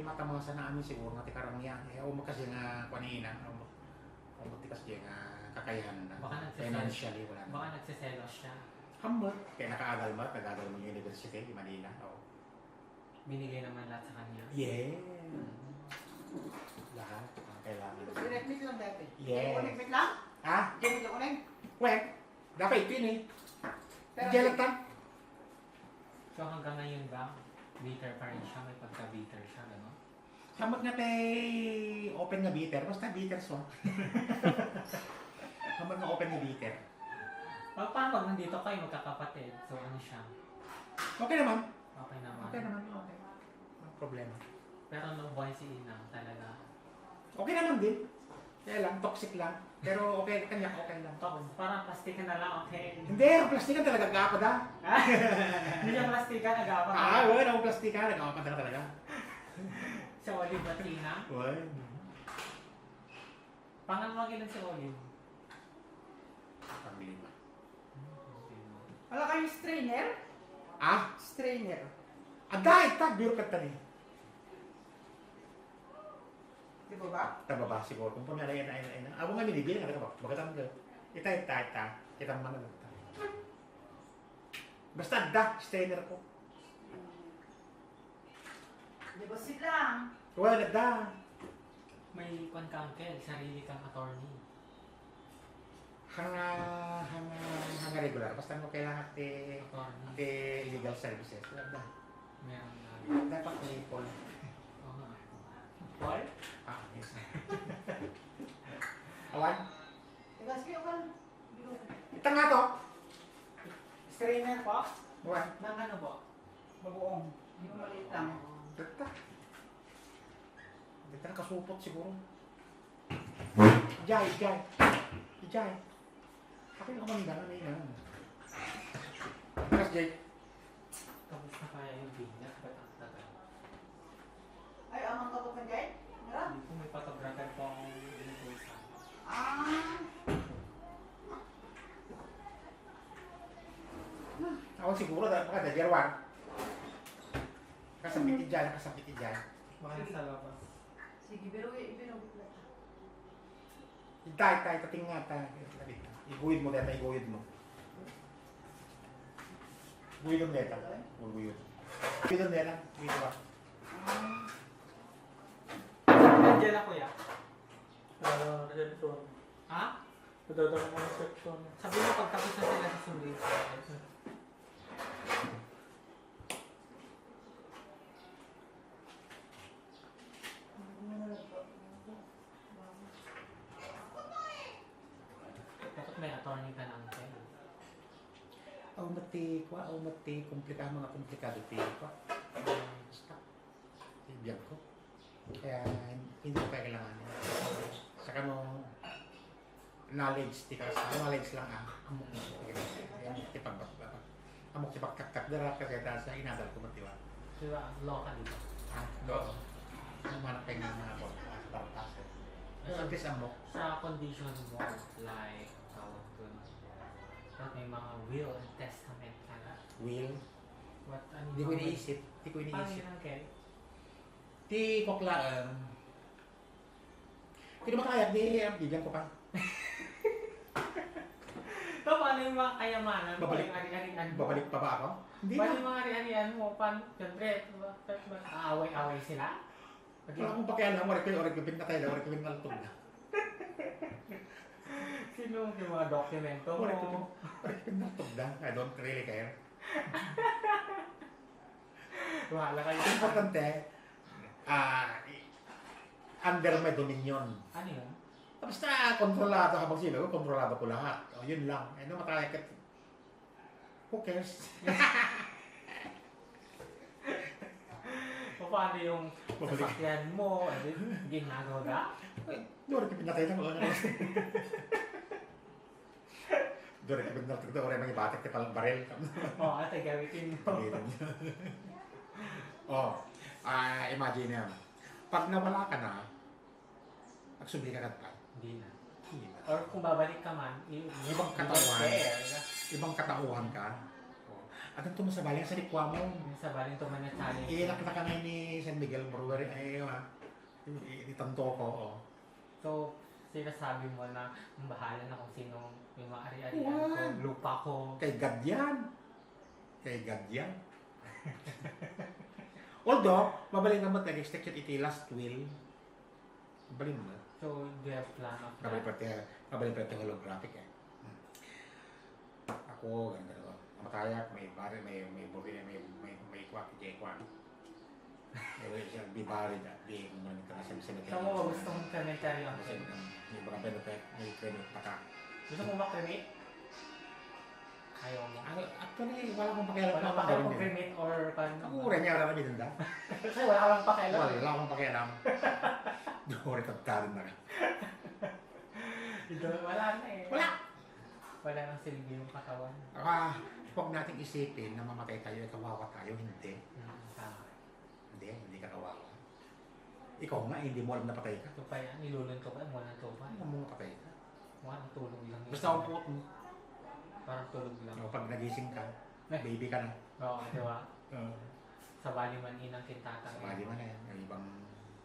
matamasa na amin siguro, nga tikarang yan. O kasi nga, kanina, o matikas diya nga, kakayahan na.
Baka nagsiselos.
Financially, wala na.
Baka nagsiselos siya.
Hamot. Kaya nakaagal mo, nag-agal mo yung university, di Manila. Oh.
Binigay naman lahat sa kanya.
Yeah. Lahat ang kailangan.
Direct lang dati.
Yes.
Connect lang?
Ha?
Connect lang ulit.
Well, dapat ito yun eh.
Pero-
Gelatan.
So hanggang ngayon ba, bitter pa rin siya? May pagka-bitter siya, gano'n?
Samot nga tay open nga bitter, basta bitter so. Samot nga open nga bitter.
Paano pag nandito kayo magkakapatid? So ano siya?
Okay naman.
Okay naman.
Okay naman. Okay. Walang problema.
Pero nung buhay si inang talaga.
Okay naman din. Kaya lang, toxic lang. Pero okay, kanya okay lang.
Parang plastikan na lang, okay.
Hindi, ang plastikan talaga gapad ha.
Hindi siya plastikan, nag-aapa ka.
Wala akong plastikan, nagkakapad na talaga.
Si Olive at Ina.
Well,
Pangalawang ilan si Olive?
pang-lima.
Wala kayong strainer?
Ah?
Strainer.
Aday, tag, biro ka tani.
Di ba ba?
Tama ba siguro? Kung pamilya yan, ay. Ako nga binibili nga ba? Magkatang ka. Kita man lang. Basta da, strainer ko.
Di ba lang?
Wala da.
May kwan ka, uncle, sarili kang attorney.
Hanga regular. Basta mo kailangan
Attorney.
legal services. Wala da.
Meron na.
Dapat may Paul.
Oo nga. Paul?
Yes. Awan?
Diba, sige, okay.
Ito nga to.
Strainer po?
Awan.
Nang ano po?
Bagoong. Yung maliit lang.
Dito. Dito na kasupot siguro. Jai. Akin ako manigana na yun. Tapos Jai.
Tapos na kaya yung binyag. Ba't ang tagal?
Ay, amang kapag ka dyan? Meron?
Hindi ko may photographer po akong inutusan.
Ah,
Ako siguro, baka dagirwan. Kasabit dyan.
Baka nasa labas.
sige, biruwi.
Tay, tatinga ta. Iguhid mo dito, iguhid mo. Guhid mo dito. Guhid mo dito. Guhid mo.
Nandiyan ako ya. Ha?
Nadadala mo ang section.
Sabi mo pagtapos na sila sa sulit. Dapat may attorney ka na uncle.
Komplikado mga komplikado ko. Basta. Ibigyan ko. Kaya hindi ko kailangan. Saka mo, knowledge ti kas knowledge lang amok ti pagbat amok ti pagkakak dara ka sa inadal ko matiwa
Diba, local dito.
do manap kay mga ko para paso so this amok
Sa condition mo, like, tawag dun, at may mga will and testament ka na.
will
What, ano
di ko
mga-
iniisip
Paano yun ang Ken?
ti koklaan kaya makayak di bigyan ko pa
So, paano yung mga kayamanan mo?
Babalik-
Yung ari-arian mo?
babalik pa ba ako hindi
Paano
na
yung mga ari-arian mo? Paano, siyempre, aaway-away sila?
wala akong pakialam oray ko pinatay na oray ko pinalutog na
Sino yung mga dokumento mo?
oray ko pinalutog na I don't really care
Bahala kayo.
importante under my dominion.
Ano yun?
Basta kontrolado habang sino, kontrolado ko lahat. O yun lang. Ano mataya ka? Who cares?
O paano yung
Babalik.
sasakyan mo? Ginagawa ka?
Doon ka pinatay na mga Doon ka pinatay na oray mga batak ti palang barel.
Oo, ate, gamitin mo.
Imagine yan. Pag nawala ka na, nagsubli ka na.
Hindi na.
Hindi na.
Or kung babalik ka man,
Ibang katawan. Ibang katauhan ka. At ang tumasabayan sa likwa mo.
Sa baling tuman na challenge.
Nakita ka ngayon ni San Miguel Brewery. Itanto ko.
So, sinasabi mo na bahala na kung sino yung mga ari-arian
Wow.
ko, lupa ko.
Kay God yan. Kay God yan. Although, mabalik naman tayo, expect yun iti last will. Mabalik mo.
So, do you have plan of
Mabalik
that?
pa tayo holographic eh. Ako, ganda ko. Matayak, may bari, may buri, may kwak, jay kwak. May siya, di bari, di kumanin ka na sa cemetery.
So, mo gusto mong cemetery ang
Kasi may mga benefit, may credit pa ka.
Gusto mo ba cremate? Ayaw mo.
Actually, wala akong pakialam
Wala
na
pa kayo
gawin
kung
din.
cremate or pan?
Ako rin niya, wala kami din da.
Kasi wala ka lang pakialam.
Wala akong pakialam. Doon rin tagtarin na rin.
Ito, wala na eh.
Wala!
Wala nang silbi yung katawan.
Huwag nating isipin na mamatay tayo, kawawa tayo. Hindi.
Tama.
Hindi ka kawawa. Ikaw nga, hindi mo alam na patay ka.
Ito pa yan, nilulunto ka, muna to pa.
Ano mo patay ka?
Mukhang tulog lang yun.
Basta ang puto.
Parang tulog lang.
Pag nagising ka, baby ka na.
Oo, di ba? Sa bali man inang kintatang.
Sabali mo na yan. Yung ibang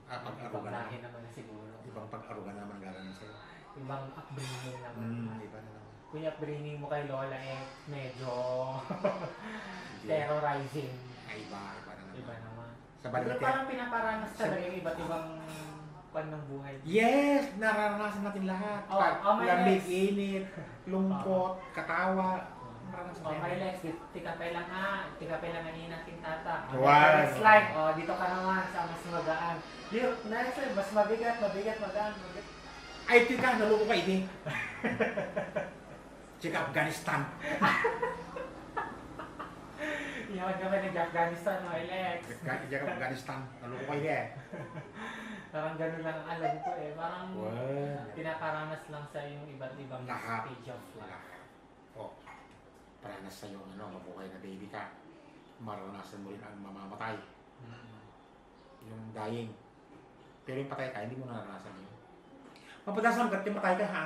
pag-aruga
Ibang
na.
lahi naman na siguro.
Ibang pag-aruga naman gagawin sa'yo.
Ibang upbringing naman.
Iba na naman.
Kung yung upbringing mo kay Lola eh, medyo
Hindi.
terrorizing.
Ay, iba na naman.
Iba naman.
Sa bali
Pero
natin.
parang pinaparanas talaga yung iba't ibang pan ng buhay.
Yes! Nararanasan natin lahat.
May
Lamig,
legs.
init, lungkot, katawa. Nararanasan
Oh, may
natin.
legs, tikapay lang ang inang kintata.
Wow.
Next line, dito ka naman sa mas magaan. Dito, next line, mas mabigat, magaan.
Ay, tika, naloko ka ini. Chika Afghanistan.
Iyawan ka ba ng Afghanistan, no, Alex?
Chika Afghanistan. Naloko ka ini.
Parang ganun lang ang alam ko eh. Parang
Wow.
pinaparanas lang sa yung iba't ibang
Lahat.
stage of life.
Oh, paranas sa'yo, mabuhay na baby ka. Maranasan mo rin ang mamamatay. Yung dying. Pero yung patay ka, hindi mo naranasan yun. Mapadasan ba't yung matay ka, ha?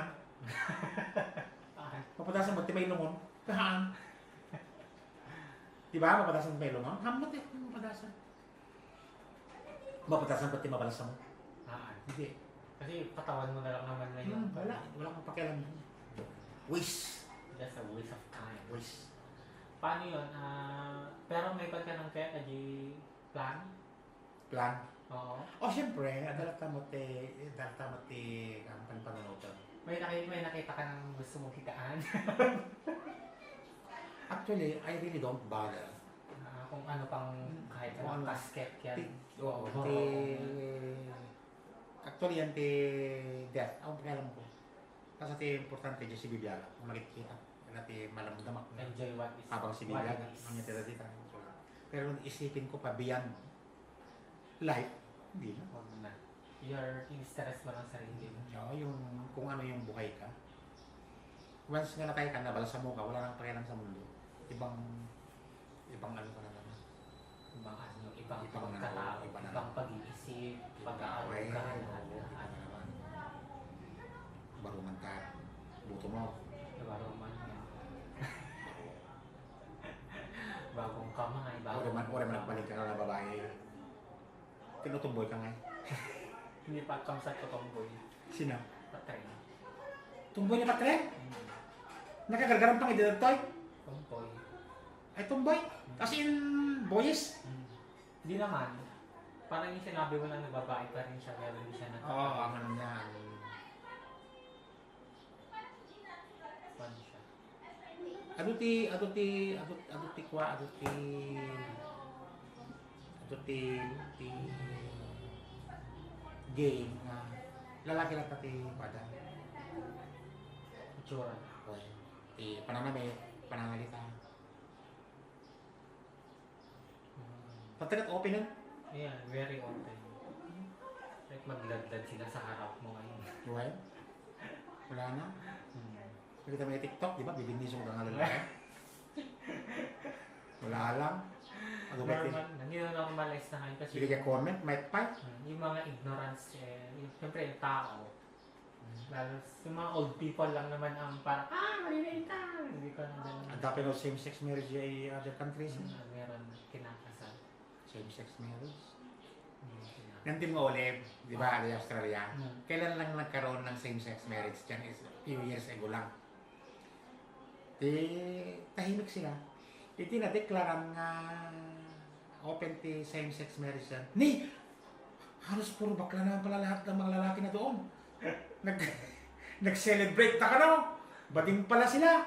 Mapadasan ba't yung may lungon? Ha? Diba? Mapadasan may lungon? Hamot eh, mapadasan. Mapadasan ba't yung mabalas mo? Hindi.
Kasi patawan mo na lang naman na yun.
Wala kang pakialam. Waste.
Just a waste of time.
Waste.
Paano yun? Pero may pagka ng pet, plan?
Plan.
Oo.
Siyempre, adalat mo ang panpanonood.
May nakita ka ng gusto mong kitaan?
Actually, I really don't bother.
Kung ano pang kahit
Kung
anong
ano.
casket yan.
Oo, actually, yan death. Ang pakialam ko. Kasi importante dyan si Bibiaga. Kung nakikita, natin malamdamak na
Enjoy what is
habang si
what
Bibiaga,
is.
ang yatira dito. Pero isipin ko pa beyond life, hindi na.
Huwag na. You're in stress mo lang sarili mo.
Yung kung ano yung buhay ka, Once nga natay ka, nabala sa mukha, wala nang pakialam sa mundo. Ibang ano ka na naman.
Ibang ano, ibang
Ibang
pagkatao,
iba na
ibang
lang.
pag-iisip, pag-aaral ka, lahat.
Iba na naman. Barungan ka. Buto mo.
Diba, Roman yan? Bagong kamay,
Ore man nagbalik ka na babae. Tinutumboy ka nga eh.
Hindi pa kamsat ko tomboy.
Sino?
Patay.
Tumboy ni Patre? Nakagargaran pang edad toy?
Tomboy.
Ay tumboy? As in, boys?
Hindi naman. Parang yung sinabi mo lang na babae pa rin siya, pero hindi siya
Oo, ang ano niya.
Fun siya.
Aduti game nga lalaki lang pati pada.
Itsura.
Pananamit, pananalita. Pagtagat open nun.
Yeah, very open. Like magladlad sila sa harap mo ngayon.
Right? Wala na.
Hmm.
Nakita mo yung TikTok, di ba? Bibinisong ka nga lalaki. Wala lang. Ano ba ito?
Normalize na ngayon kasi
Sige ka comment, may pa.
yung mga ignorance, siyempre yung tao. Lalo yung mga old people lang naman ang parang, malinayin ka! Hindi ka na ganun.
Ang dami ng same-sex marriage ay other countries.
Meron kinakasal.
Same-sex marriage.
Kinakasal.
Nandun mo ulit, di ba, sa Australia?
Hmm.
Kailan lang nagkaroon ng same-sex marriage dyan is few years ago lang. Tahimik sila. Tinadeklarang open to same-sex marriage dyan. Ni! Halos puro bakla naman pala lahat ng mga lalaki na doon. Nag-celebrate na ka no? Bading pala sila.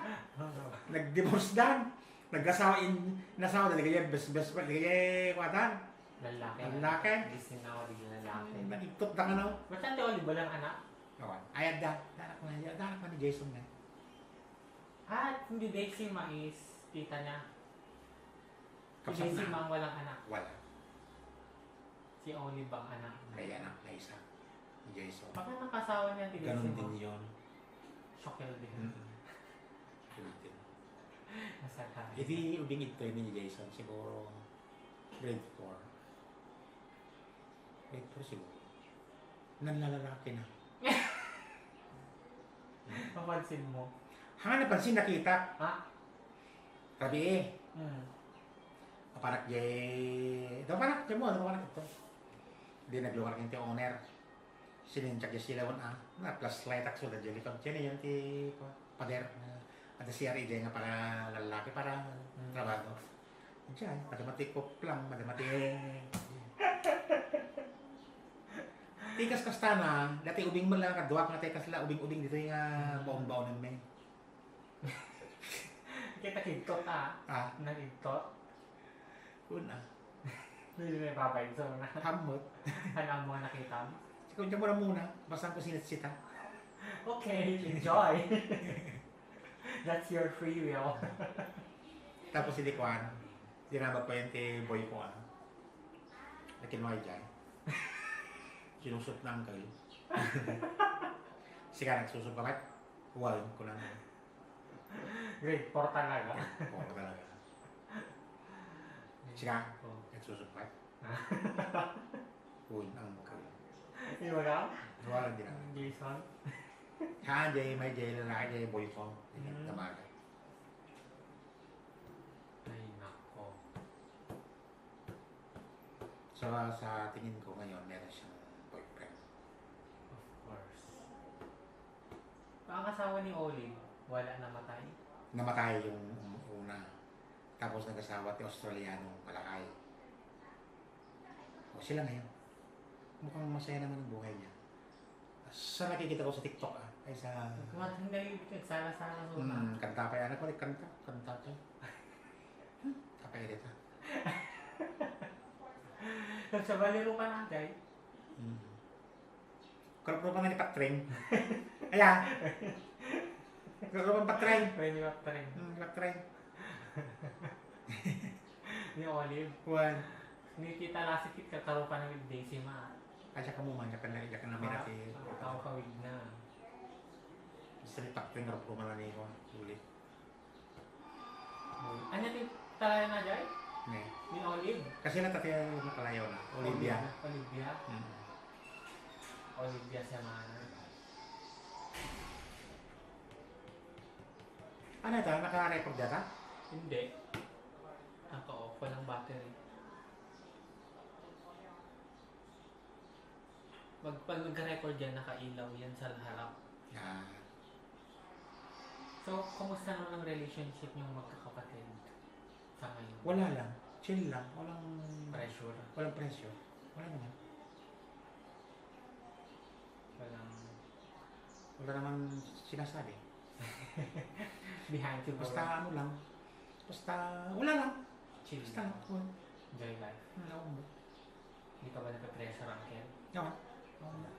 Nag-divorce dan. Nasawa na ligay best friend ligay kwatan.
Lalaki.
Lalaki.
Gisinaw, di lalaki.
Nagiktot na ka no?
Ba't ang tiwali ba lang anak?
Awan. Ayad da. Danak pa ni Jason na.
Hindi Daisy Ma is tita niya. Si
Kapsat
Daisy
na.
Ma ang walang anak.
Wala.
Si Olive ang anak.
May anak na isa. Ni Jason.
Baka nakasawa niya si Daisy
Ganon
Ma.
din yun.
Shocker din.
Ganon din.
Nasa ka.
Hindi ubing ito ni Jason. Siguro grade 4. Grade 4 siguro. Nanlalalaki na.
Papansin mo.
Hanga napansin nakita.
Ha?
Tabi eh. Papanak jay. Papanak jay mo. Papanak ito. Hindi nagluwar yung ti owner. Sininchak jay sila won na plus light ak sudah jay likod. Diyan yan ti pader. Ada CRE jay nga para lalaki para trabaho. Diyan. Madamati ko lang. Madamati tikas kastana, dati ubing mo lang kadwa nga tikas la ubing-ubing dito yung baon-baon ng may.
Kita kintot Nagkintot.
Una,
Hindi na babay. So,
hamot.
alam mo nakita mo.
Ikaw dyan mo na muna, basta ko sinitsita.
Okay, enjoy. That's your free will.
Tapos hindi ko dinabag ko yung boy ko nakinway dyan. Sinusot ng kayo. Sige, nagsusot ka ba't? Huwag ko lang.
Grade 4 talaga.
Oo, talaga. Sige, nagsusot ka ba't? Huwag ang kayo.
Hindi mo lang?
Huwag din ako.
Jason?
Ha, jay, may jay lalaki, jay boy ko. Namaga.
Ay, nako.
So, sa tingin ko ngayon, meron siyang boyfriend.
Of course. Ang asawa ni Olive, wala namatay.
Namatay yung una. Tapos nag-asawa at Australiano, malakay. O sila ngayon. Mukhang masaya naman ang buhay niya. Sa nakikita ko sa TikTok ay sa...
Hindi, nagsala-sala sa
kanta pa yan. Ano ko kanta? Kanta pa. Kapay dito.
Nagsabaliro ka na, Jay.
Kurap pa nga ni Patring. Ayan. Kurap pa Patring.
Pwede ba pa rin?
Patring.
Ni Olive.
Juan.
Hindi kita lasikit, kakaro pa na with Daisy Ma.
Asya ka mo man, diyan ka na may natin.
Tawag ka wig na.
Gusto ni Patring. Tingarap ko malani ko. Sulit.
Ano yung talaga na dyan?
Ne.
Ni Olive.
Kasi natatayo mo kalayaw na. Olivia.
Olivia.
Hmm.
Olivia Semana.
Ano ito? Naka-record yata?
Hindi. Naka-off. Walang battery. Pag nag-record yan, nakailaw yan sa harap.
Yan.
So, kumusta naman ang relationship niyong magkakapatid sa ngayon?
Wala lang. Chill lang. Walang
Pressure.
Walang presyo. Wala naman.
Walang
Wala naman sinasabi.
behind the
Basta ano lang. Basta wala lang.
chill.
Basta wala.
Enjoy life.
Wala.
Hindi ka ba nagka-pressure, Uncle?
Wala. Wala.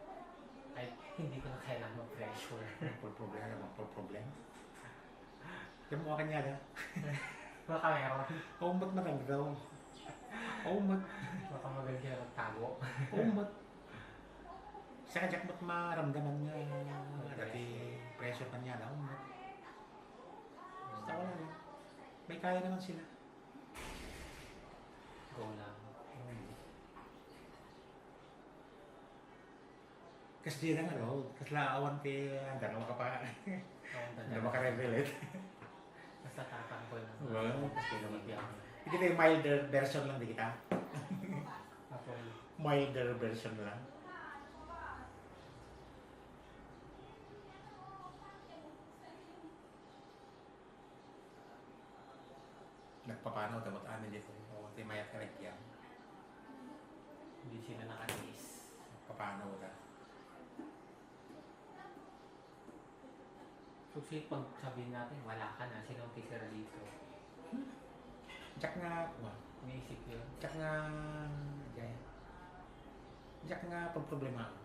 Ay, hindi ko na kailangan mag-pressure.
Full problema naman. Full problema. Yung mukha kanya na.
Baka meron.
Umot na lang daw. Umot.
Baka magaling ka na magtago.
Umot. Sa kajak mo't maramdaman niya. Dati pressure pa niya na. Umot. Basta wala lang. May kaya naman sila.
Go lang.
Kasi di na nga daw. Kasi laawan ti. Handa na makapa. Handa makarelate.
Basta tatanggol lang.
Wow.
Kasi naman yan.
Hindi tayo milder version lang di kita.
Ako,
Milder version lang. Nagpapanaw dapat amin dito. O, tayo mayat ka yan.
hindi sila nakatiis.
Papanaw ka.
So, pag sabihin natin, wala ka na, sinong titira dito?
Jack nga,
Umiisip yun.
Jack nga, Jack nga pag problema ko.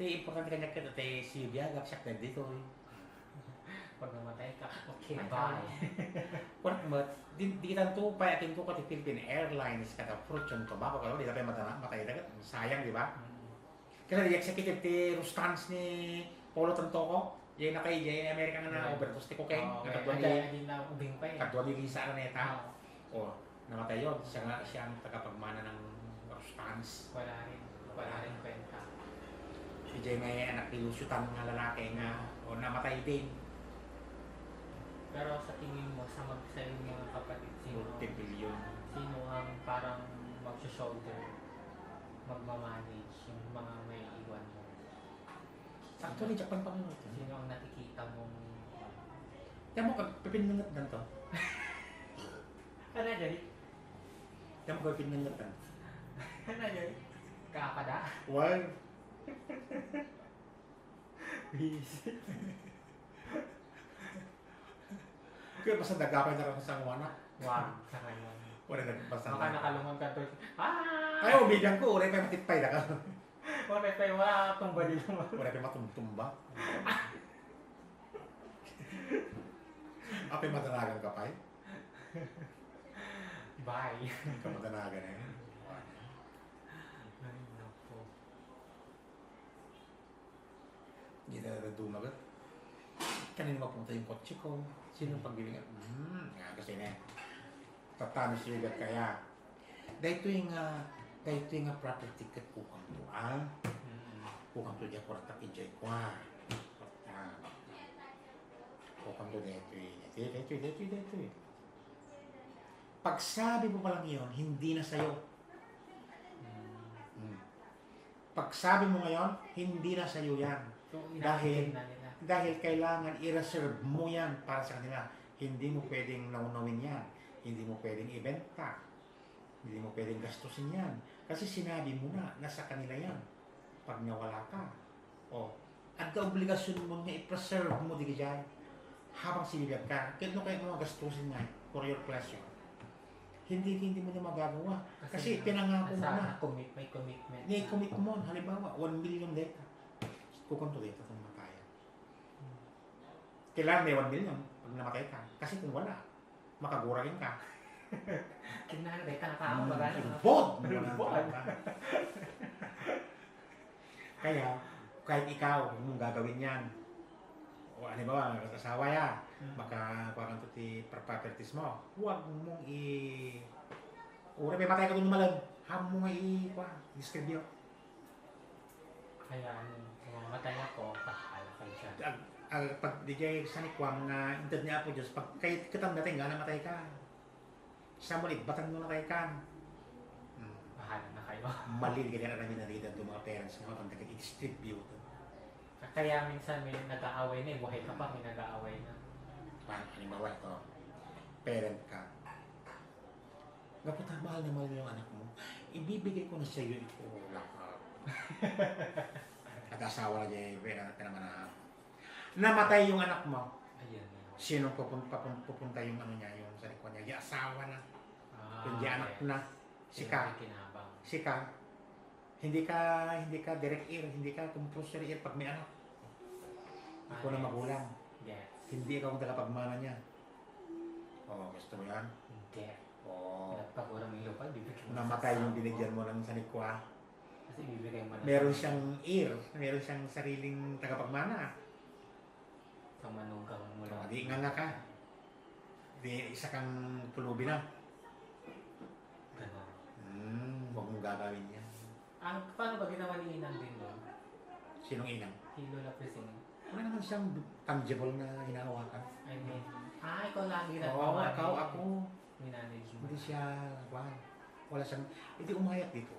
Ito importante kanya ka, ito si Biagap, siya ka dito.
Pag namatay ka, okay, bye.
Kung di kita to, payakin ko kati Philippine Airlines, kata Fortune Tobacco, kalau di tayo matay dagat, sayang, di ba? Kasi di executive ti Rustans ni Polo Tantoco, yung naka-IJ, Amerika nga na overdose ti cocaine, katadwa
Hindi na ubing pa eh.
ni Lisa Araneta. O, namatay yun, siya ang tagapagmana ng Rustans.
Wala rin kwenta.
Si Jay may anak ni Lucio Tan nga lalaki nga, o namatay din.
Pero sa tingin mo, sa inyong mga kapatid,
Multi-billion.
sino ang parang mag-shoulder, magmamanage yung mga may iwan mo?
Actually, Japan pa nga.
Sino ang nakikita mong...
Kaya mo, pipinunod na to.
Ano dyan?
Kaya mo, pipinunod na.
Ano dyan? Kapada?
Why?
Busy.
Kaya basta nagkapay na rin sa wana.
Wag, sa kanya.
Wala nagbasa
Baka nakalungan ka to.
Ay, umigang ko. Wala pa matitpay na ka.
Wala tayo, wala tumba dito.
Wala pa matumtumba. Apay matanagan ka pa eh.
Bye.
Ikaw matanagan eh.
Ay, naku.
Hindi na nadumagat. Kanina mapunta yung kotse ko. Sino pagbili nga? Nga kasi na. Tatano siya kaya. Dahil ito yung proper ticket ko kang to. Kung to diya kurang tapijay ko. Kung to dito. Pag sabi mo pa lang yun, hindi na sa'yo. Pag sabi mo ngayon, hindi na sa'yo yan.
So,
Dahil-
na nila.
Dahil kailangan i-reserve mo yan para sa kanila. Hindi mo pwedeng naunawin yan. Hindi mo pwedeng ibenta. Hindi mo pwedeng gastusin yan. Kasi sinabi mo na, nasa kanila yan. Pag nawala ka. At obligasyon mo nga i-preserve mo di kaya habang sinibiyag ka. Kaya mo gastusin nga for your pleasure. Hindi mo na magagawa. Kasi pinangako mo na.
May commitment.
Ni-commit mo. Halimbawa, 1 million data. Kukunto data kung makaya. Kailangan may 1 million pag namatay ka. Kasi kung wala, makaguragin ka.
Kailangan dahil tao ba gano'n?
Ilbod!
Ilbod.
Kaya, kahit ikaw, kung mong gagawin yan, o ano ba, asawa ya,
Mm.
baka kuha ka ti properties mo. Huwag mong ura may matay ka doon malam. Ham mo nga i-describe yun.
Kaya mamatay ako, pahala kayo siya.
Pag di jay sanikwam nga intad niya po Diyos, pag kahit katang dating nga namatay ka. Sa mulit, batang mo namatay ka.
Pahala na kayo.
Mali ka na namin narinig ng mga parents mo pag nag-i-distribute.
Kaya minsan may nag-aaway na, buhay ka pa, may nag-aaway na.
Halimbawa ito, parent ka. Gaputa, mahal na mahal mo yung anak mo. Ibibigay ko na sa iyo ito. At asawa na dyan, pera naman na. Namatay yung anak mo.
Ayun.
Sino pupunta yung ano niya, yung sa likod niya? Yung asawa na. Yung anak
yes.
na. Sika.
Kinabang.
Sika. Hindi ka direct ear, hindi ka compulsory ear pag may anak. Ikaw na magulang.
Yes.
Hindi ikaw ang tagapagmana niya. Oo, gusto mo yan?
Hindi.
Oo.
Nagpagura mo yung lupa, bibigyan mo.
Namatay
sa
yung
asawa.
binigyan mo ng sanikwa.
Kasi bibigay mo na.
Meron siyang ear, meron siyang sariling tagapagmana.
Sa manugang mo lang.
Di nga ka. Di isa kang pulubi na.
Ganon.
Huwag mong gagawin yan.
Paano ba ginawa ni Inang din doon?
Sinong inang?
Hilo na prison.
Wala naman siyang tangible na hinahawakan.
I mean, ikaw lagi na
Oo, ako.
minanage mo.
Hindi siya, wala siyang, hindi umayat dito.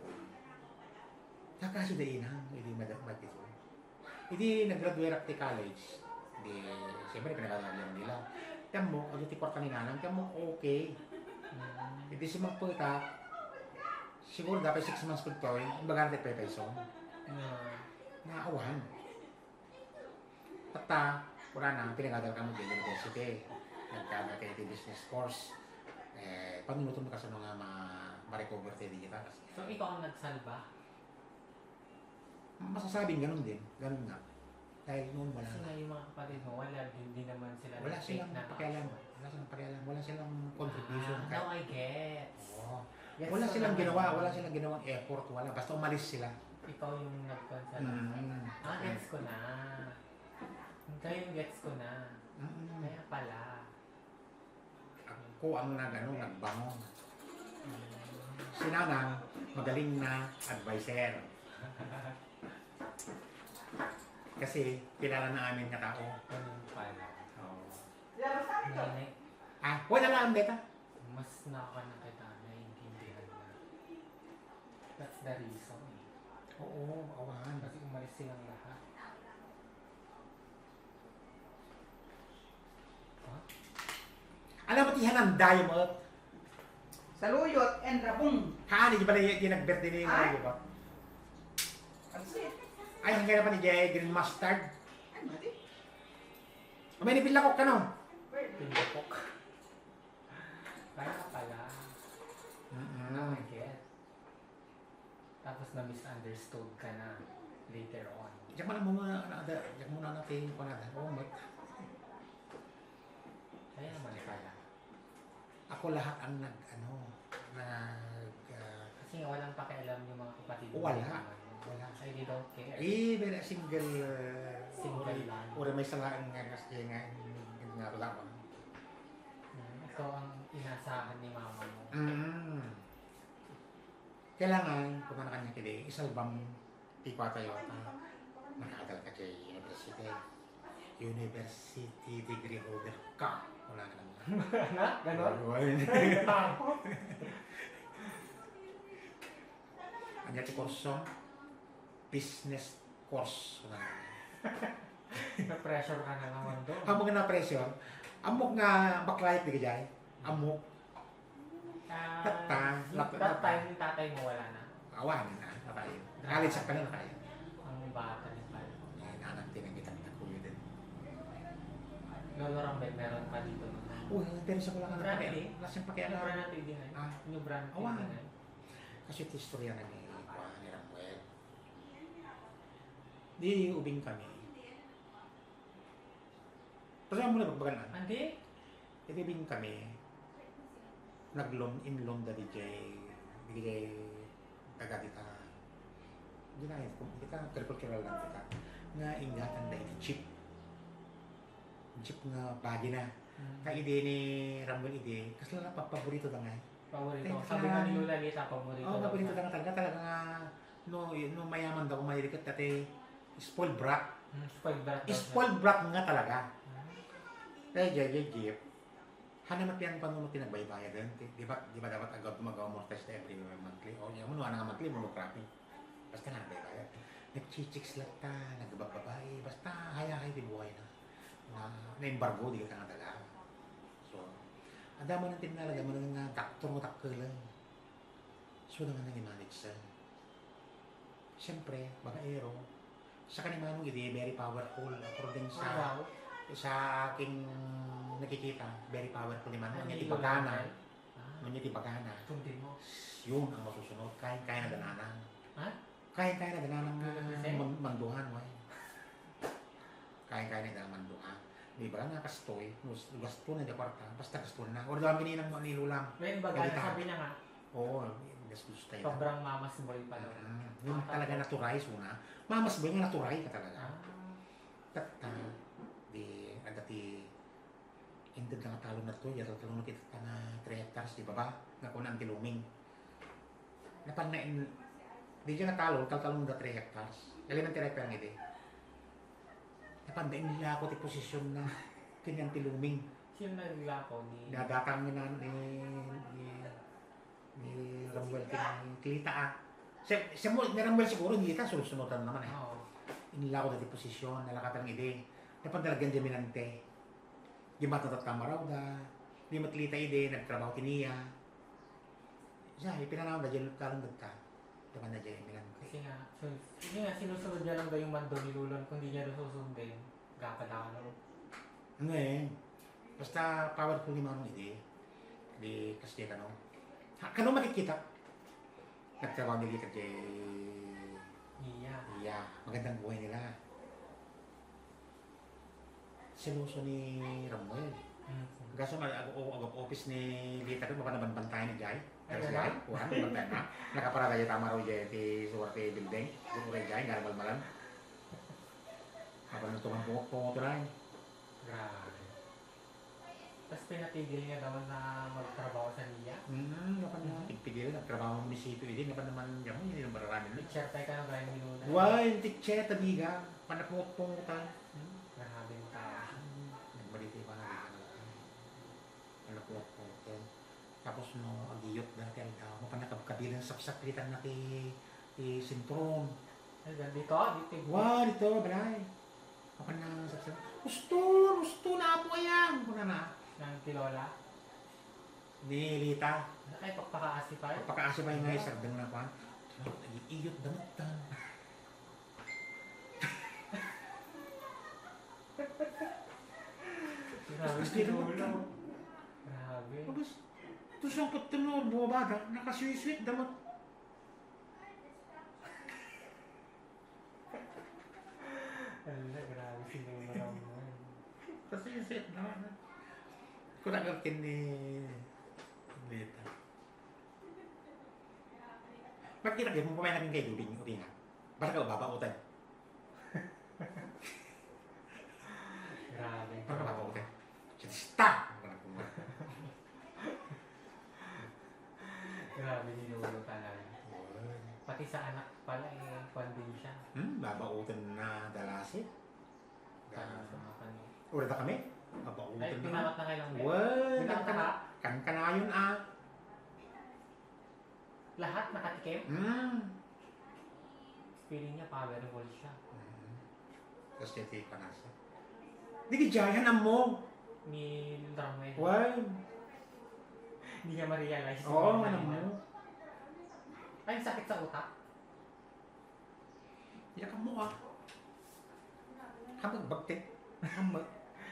Nakasi da inang, hindi madagmag dito. Hindi nag-graduate at college. Hindi, siyempre pinag-alam nila. Tiyan mo, ang yung tipor kanina lang, tiyan mo, okay. Hindi si magpunta, siguro dapat 6 months ko to, yung baga natin pepeso. Naawan. At wala na, pinag-adal ka mo din university. Nagkada kayo di business course. Panunuto mo kasi mga ma-recover tayo digital.
So, ikaw ang nagsalba?
Masasabing ganun din. Ganun nga. Dahil noon wala
Kasi
na.
nga yung mga kapatid mo, hindi naman sila
Wala
nag-take
silang
na
pakialam.
action.
Wala silang pakialam. Wala silang contribution.
Now I get.
Oo.
Gets
Wala
ko
silang
naman.
ginawa. Wala silang ginawang effort. Wala. Basta umalis sila.
Ikaw yung nag-consult. Gets ko na. Kayo yung gets ko na. Kaya pala.
Ako ang nagbangon. Si Nanang, magaling na advisor. Kasi kilala na amin na tao.
Ganun pala.
Oo.
Nene,
Wala na ang beta.
mas naka na kita naiintindihan na. That's the reason.
Oo, awahan.
Kasi umalis silang lahat.
Alam mo tihan ang diamond.
Saluyot and rabong.
Haan, hindi ba na yung nag-birthday ni
Ay.
Mario ba?
Ang sweet.
Ay, hanggang na pa ni Jay, green mustard. May nipila ko ka no?
Pinupok. Kaya pala. Now I get. Tapos na-misunderstood ka na later on.
Diyan mo na muna, diyan muna natin kung ano. Oh,
Kaya naman pala.
ako lahat ang
Kasi nga walang pakialam yung mga kapatid mo.
Wala. Wala.
They don't care.
very single,
Single lang.
Uri may salaan nga kasi nga lang.
Ikaw ang inasahan ni mama mo.
Kailangan, kung na kanya kili, isalbang tikwa tayo at nakakadal ka kay university. University degree holder ka. Wala na lang.
Na? Ganon?
Anya ti kurso, business course. Wala na.
Na-pressure ka na naman doon.
Amok nga na pressure, amok nga backlight di kajay. Amok,
That time, yung tatay mo wala na.
awan na, natayo. College sa kanila tayo.
Ang bata ni Pal.
Anak din ang kitang kuyo din.
Lolo Rambay, meron pa dito.
Uy, pero sa wala ka na
Brand
pakialam.
eh.
Wala siyang
Ano
pakialam.
brand natin din ay?
Ah,
Yung brand
awan.
din ay?
Kasi ito istorya na ni Ramuel. Di ubing kami. Kasi mo na pagbagan.
Hindi.
Ibibing kami. Nag-loan da DJ. DJ taga kita. Hindi na yun. Kita agricultural lang kita. Nga ingatan da iti chip. chip nga bagi na. Kaya ide ni Ramon ide, kasi lang paborito na nga.
Paborito.
Thank
Sabi
you.
nga ni Lola Lita, paborito.
Oo,
daw
paborito
siya.
na talaga. Talaga nga, no mayaman daw, malilikat dati, spoiled brat.
Spoiled brat daw siya.
Spoiled brat nga talaga. Kaya Jeep, hanamat yan pa nung pinagbaybayan din. Di ba dapat agad magawa mo test every monthly? O yung mga nga monthly, monocrapping. Basta nga nagbaybayan. Nagchichicks lang ta, nagbababae, basta haya-hay di buhay na. Na-embargo, di ka nga dala. So, ang dama ng tinala, dama ng doktor mo takkel lang. So, na nga nang-manage sa. Siyempre, babaero, sa kanimanong ide, very powerful. According sa
Wow.
sa aking nakikita, very powerful ni Manong.
Ano
Ang
yung
itibagana.
Ah,
Ang itibagana.
sundin mo.
Yun ang masusunod. Kaya na dananan.
Ha?
Kaya na dananan
Kasi?
ng manduhan. Kaya na dananan manduhan. Di ba nga kastoy, gasto na di kwarta, basta gasto na. O dami ni nang nilulang.
May baga,
Ganita.
sabi niya nga,
Oo, gasto tayo.
sobrang mamas boy pa daw.
Yun talaga naturais una. Mamas ba yung naturay ka talaga?
Ah,
Tata, di, dati, hindi na talo na to, yata talo na kita na 3 hectares, di ba ba? Nga kung ang tiluming. Napanain, di dyan natalo, taltalong na 3 hectares. Galing ng tirek perang ide. Napandain nila ako ti posisyon na kanyang tiluming.
sino naglako ni...
Nadakang na ni Ramwell Kilita ah. Siya mo, ni Ramwell siguro, hindi kita, sunod-sunutan naman eh.
Oo.
Inila ko dati posisyon, nalakatan ng ide. Napandalagan dyan minante. Di matatat kamaraw da. Di matlita ide, nagtrabaho kiniya. Siya, ipinanaw na dyan, kalong nagka. Daman na dyan, minante.
Kasi nga, sinusunod niya lang daw yung mando ni Lulon, kung di niya daw susundin, gakalaro.
Ano eh, basta powerful ni Manong ide. Di, kasi kano. Kano makikita? Nagtrabaho nila kay
Iya.
yeah, magandang buhay nila. Sinuso ni Ramwell. Kaso office ni Lita ko, baka nabanbantayan ni Jai.
Ay,
Pero si
wala?
Jai, kuhan, nabantayan na. Nakaparada yung tama raw Jai, di suwarte building. Guru kay Jai, nga malmalan. Habang nagtungang pungot lang.
Grabe. Tapos pinatigil niya daw na magtrabaho sa niya.
Napan na. Tigpigil, nagtrabaho ng munisipyo din. Napan naman, yaman, hindi naman mararami nun.
Share tayo ka ng gaya ni Lulon.
Why, tikche, tabiga. Panapungot-pungutan.
Grabe yung tao.
Nagbaliti pa na Panapungot-pungutan. Tapos no, agiyot dati ang tao. Mapanakabkabilang sapsaklitan na ti sintron.
Ay, dito, dito.
Wah, dito, balay. Mapan na sapsak. Gusto na po yan. Kuna na.
Ng tilola.
Ni Lita.
Ay, pagpakaasi pa rin.
Pagpakaasi ba yung nga isardang na pa? Iyot damutan.
Grabe si Lulon. Grabe.
Tapos, ito siyang patunog, bumabada, nakasweet-sweet damot.
Ala, grabe si Lulon.
Kasweet-sweet damot. Kung nagartin ni Lita. Ba't kita mo pamain natin kayo, ubing nga. Para ka babautan.
Grabe.
Para ka babautan. Stop!
Grabe ni Lulon talaga. Pati sa anak pala, kwan din siya.
Babautan na dalasit.
Kanya sa mga kanil.
Ulit na kami?
Ay,
Babautan na.
pinakot na kailang beses.
Well,
Pinakot na.
kan na yun ah.
Lahat nakatikim. Feeling niya powerful siya.
Tapos yung tape pa nasa. Hindi gijayan ang mo.
Ni Ramwell.
Why?
Hindi niya ma-realize.
Oo,
yung
ano
kanina.
mo.
Ay, sakit sa utak.
Iyak mo ah. Hamag bagte. Hamag.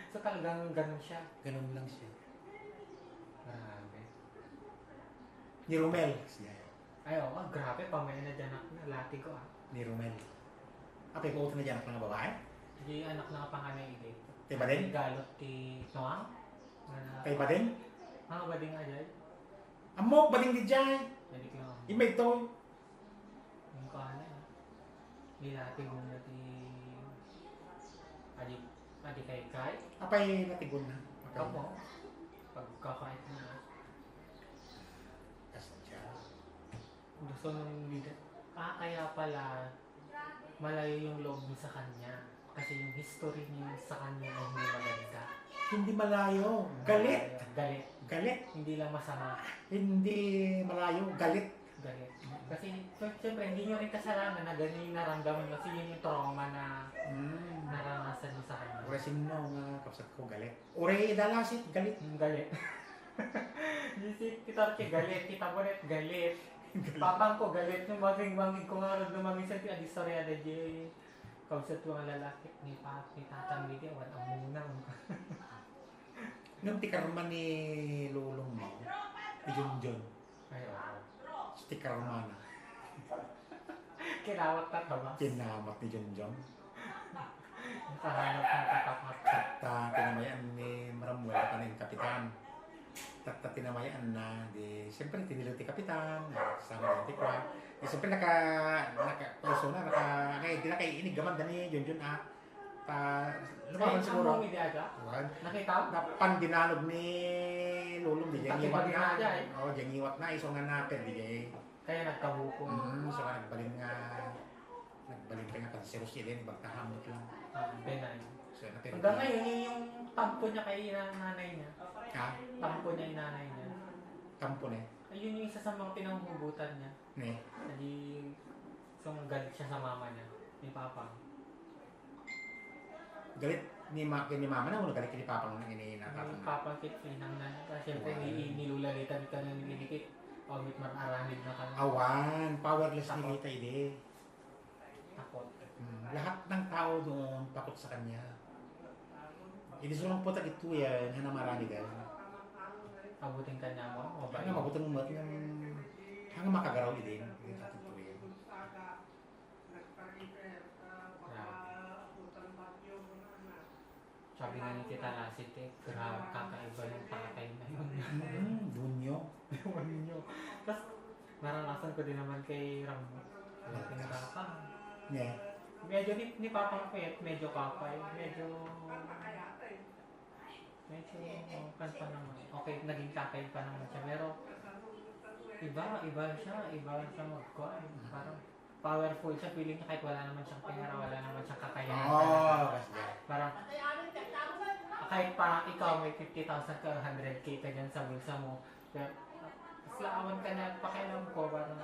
So talagang ganun siya.
Ganun lang siya.
Grabe.
Ni Romel. Siya.
Ay, oo, grabe. Pamaya na dyan ako. Lati ko ah.
Ni Romel. Apay ko na dyan ang mga babae.
Hindi anak na panganay ini.
Kay Badeng?
Galot ti Noang.
Kay Badeng?
Bading ajay.
Amok, Badeng di dyan.
Jadi ko lang.
Imay to.
Yung kanan. Nilati mo na ti... Adik. Adi kay.
Apay natigon na.
Kapo. Pagkakait na.
Kasya.
Gusto nung leader. Kaya pala malayo yung loob niya sa kanya. Kasi yung history niya sa kanya ay hindi maganda.
Hindi malayo. Galit.
Galit.
Galit.
Hindi lang masama.
Hindi malayo. Galit.
Galit. Kasi siyempre hindi nyo rin kasalanan na ganyan yung naramdaman kasi yun yung trauma na naranasan niyo sa kanya.
Urasin mo nga kapsat ko galit. Ure idalasit. Galit.
Yung galit. Isip kita rin galit. Kita mo rin galit. Papang ko galit. Nung maging ko nga rin lumamig sa adi storya na di. Kausap ko ang lalaki ni Papi, tatang video, wala muna.
Nung tikarma ni Lulong mo, ni Junjun,
Ay, oo.
tikarma na.
Kilawat na ba?
Kinamat ni Junjun.
Nakahanap ng katapat.
At tinamayaan ni Maramuel pa na yung kapitan. At tinamayaan na, siyempre tinilo ti kapitan, sama yung tikwa. Siyempre persona, hindi na kayo inig gaman dani Junjun lumaban siguro.
Ang mga aga? Nakita mo?
Napandinanog ni Lulong, di dyan iwat na.
Pati bagay
Oo, dyan iwat na, iso nga natin, di dyan.
Kaya nagkabuko.
So nga nagbalin ka nga kanseros siya din, bagtahamot lang.
Benay.
So natin.
Hanggang ngayon, yun yung tampo niya kay nanay niya.
Ha?
Tampo niya yung nanay niya.
Tampo na
Ayun yung isa sa mga pinanghugutan niya.
Ne.
Hindi, so galit siya sa mama niya, ni Papa.
Galit ni mama na, galit ni Papa ng
Yung
ininatatan.
Papa kitsinang na, siyempre nilulalitan ka ng nilikit. O mit mararangid na ka na.
Awan, powerless ni Lita ide.
Takot.
Lahat ng tao doon takot sa kanya. Hindi sulang po ito yan, hana marami dahil.
Abutin ka niya mo, o ba?
Hanga mabutan mo mat ng hanga makagaraw din. Hindi natin ito yan.
Sabi nga ni Tita Lasit grabe kakaiba yung tatay na yun.
Dunyo.
Ewan niyo. Tapos, naranasan ko din naman kay Rambo. Lating Papa.
Ne.
Medyo ni Papa Pet, medyo kapay. Medyo kan pa naman. Okay, naging kakay pa naman siya. Pero, iba siya mag-kuhan. Parang powerful siya. Feeling niya kahit wala naman siyang pera, wala naman siyang kakayanan.
Kasi
Parang, kahit parang ikaw may 50,000 ka, 100k ka dyan sa bulsa mo. Pero, laawan ka na pakialam ko, parang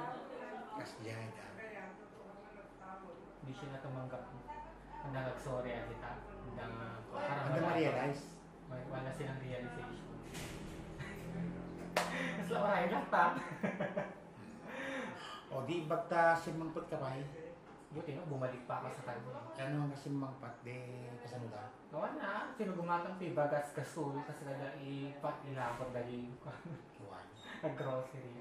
yan.
hindi siya na tumanggap. Nag-sorry agita. Parang
Ano ma-realize?
wala silang realization. Mas lawahay lang ta.
O di bagta simangpot ka pa eh.
Buti no, bumalik pa ako sa kanya.
Ano nga simangpat de kasano da?
Gawa na, sino gumatang si Bagas Kasul kasi kada ilapot dali
Iwan.
nag-grocery.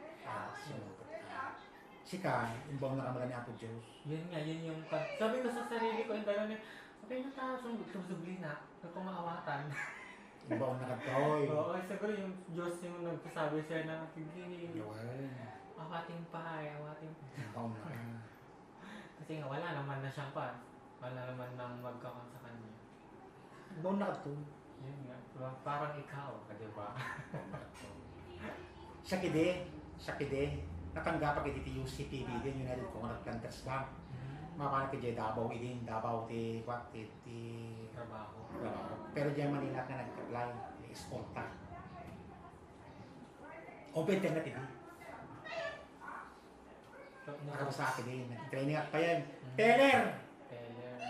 Simangpot ka. Sika, imbang nakamala ni Apo Diyos.
Yun nga, yun yung sabi ko sa sarili ko, yung gano'n sabi na tayo, subli na, nagpumaawatan.
Imbang nakatoy.
Oo, siguro yung Diyos yung nagsasabi siya na, hindi,
Iwan.
awating pa, awating pa.
Imbang na ka.
Kasi nga, wala naman na siyang pa. Wala naman nang magkakan sa kanya.
Imbang nakatoy.
Yun nga, parang ikaw, di ba?
Sakide. Natanggap pag iti UCPB din, United Coconut Planters Bank. Mapana ka dyan Davao ti
Trabaho.
pero dyan Manila ka nag-apply, i-escorta. Open alternative. Nakaba sa akin din, nag-training at pa yan. Teller!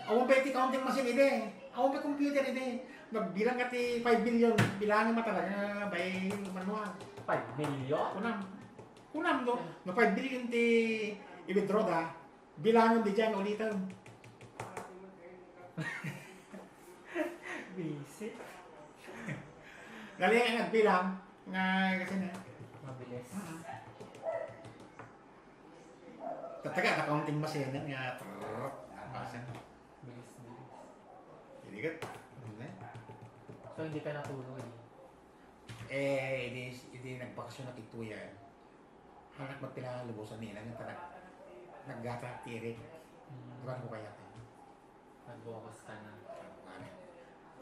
Awang pa iti counting machine ide. Awang pa computer ide. Magbilang ka ti 5 billion, bilangin mo talaga by manual.
5 million?
Kunam no, no 5 billion ti i-withdraw da, bilangin di dyan ulitan.
Basic.
Galing ang nagbilang, nga kasi na.
Mabilis.
Tataga, accounting machine nga, napasan.
Bilis.
Hindi ka,
So, hindi ka natuloy.
hindi nagbakasyon na tituyan. Hangat magpinalubusan nila, naggata tirik. Diba ko kaya tayo?
Nag-focus ka na.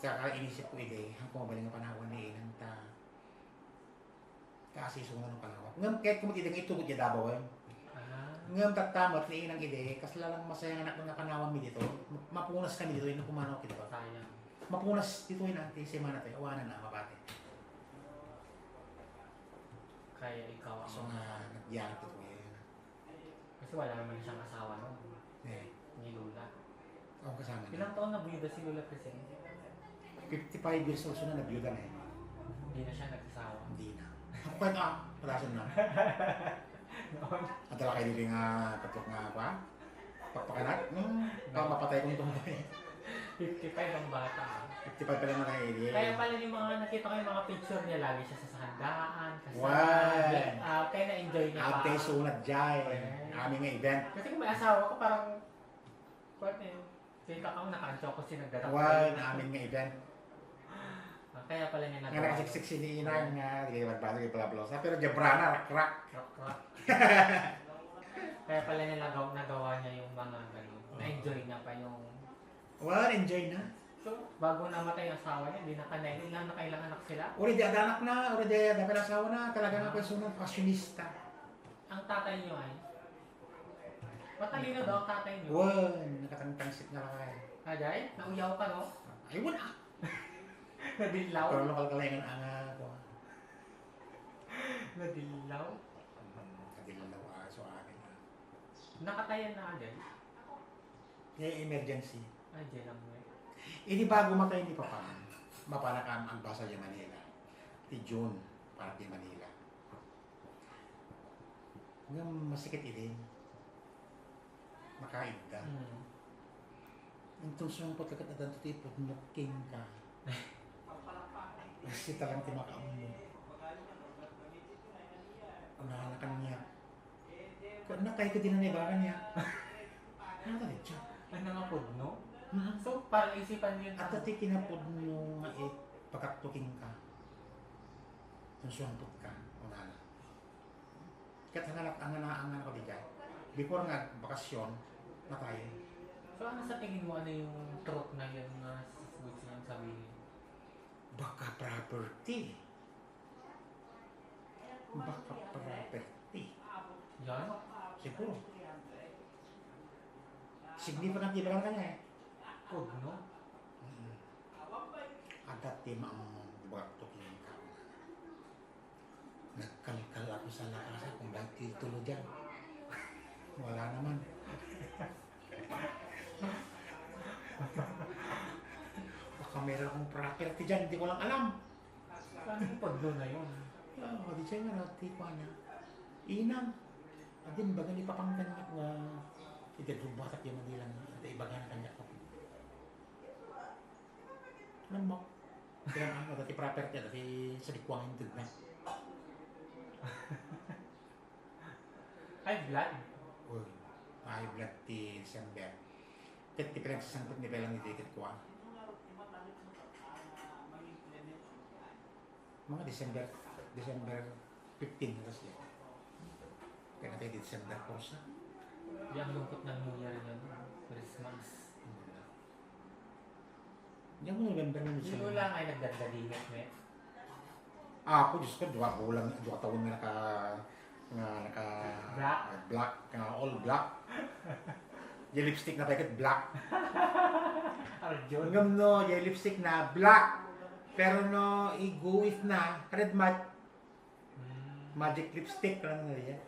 Tsaka inisip ko ang kumabaling ang panahon ni Inang kasi sunod ng panahon. Ngam kahit kumutidang itugod niya Davao yun. Ngam tatamot ni Inang kasi lalang masayang anak ng kanawan mi dito. Mapunas kami dito yun kumano kita.
Sayang.
Mapunas dito yun ang semana tayo. Awanan na mabate.
Kaya ikaw ang...
So nga, nagyanap ito ngayon.
Kasi wala naman siyang asawa no?
Eh,
Ni Lula.
ako kasama na.
Ilang taon na buyuda si Lula kasi?
55 years old na nabiyuda na eh.
Hindi na siya nagsasawa.
Hindi na. Ako kwento patasan na.
Noon.
At tala kayo dito nga patok nga pa. Pagpakanak, mapatay kong tumboy.
55 ang bata.
55 pa lang na kayo
Kaya pala yung mga nakita ko yung mga picture niya, lagi siya sa handaan,
Wow.
kaya na-enjoy niya pa.
Ate sunat dyan. Aming nga event.
Kasi kung may asawa ko, parang, kita ka mo, naka-antyo ko sinagdadak.
Wow, na aming nga event.
Kaya pala niya
Nga
nagawa.
nakasiksik si Ninang nga, di kayo magbago kayo pala pero jabrana, rak-rak.
Rock. Kaya pala niya nagawa niya yung mga ganun. Na-enjoy niya pa yung...
Wow, enjoy na.
So, bago namatay ang asawa niya, hindi na nakailang anak sila.
Uri di ada anak na, uri di ada asawa na, talaga nga pa sunod, fashionista.
Ang tatay niyo ay... Matalino daw ang tatay niyo.
Wow, nakatangtangsit na lang kayo.
Ajay, nauyaw ka no?
Ay, wala.
Nadilaw.
Pero lokal kalayangan ang ako.
Nadilaw.
Kadilaw aso akin.
Nakatayan na agad.
Yung emergency.
Ay, dyan lang mo eh.
Ini bago matay ni Papa, mapanakam ang basa di Manila. Ti June, para di Manila. Ngam masikit idin. Makaigda. Itong sumpot kagat na danto tipo, nuking ka. Kasi talang timakam mo. Unahalakan niya. Kung nakay ko din ang ibagan niya. Ano ka rin siya?
Ano nga po, no? So, parang isipan yun.
At ati kinapod mo nga pagkaktuking ka. Itong sumpot ka. Unala. Kat hangalap ang ko di dyan. Before nga, bakasyon, matay.
So, ano sa tingin mo, ano yung truth na yun na gusto niyang sabihin?
Baka property. Baka property.
Yan?
Siguro. Significant iba lang kanya eh.
Food, no?
Adat di maamong baktukin ka. Nagkalkal ako sa lakas kung bakit titulo dyan. Wala naman. Baka meron akong property dyan, hindi ko lang alam.
Ano yung podlo na yun?
Oo, di siya nga natin ko na. Inang. Adin baga ni papangkan nga nga itagrubatak yung manilang at ibaga na kanya ko. Alam mo? Kaya ano, dati property, dati sa dikwang hintid na.
Ay, blood.
Uy, ay blood ti December. Kat ti pinagsasangkot ni Belang ni David ko mga December 15 na kasi. Kaya natin December 4 na.
Yung lungkot ng New Year yun. Christmas.
Diyan mo November na
Hindi ko lang ay nagdadaligat, me.
Ako, Diyos ko, dua taon na naka black, all black. Yung lipstick na packet black.
Arjun.
Hanggang no, yung lipstick na black. Pero no, i-go-if na, red magic lipstick. Ano na yan?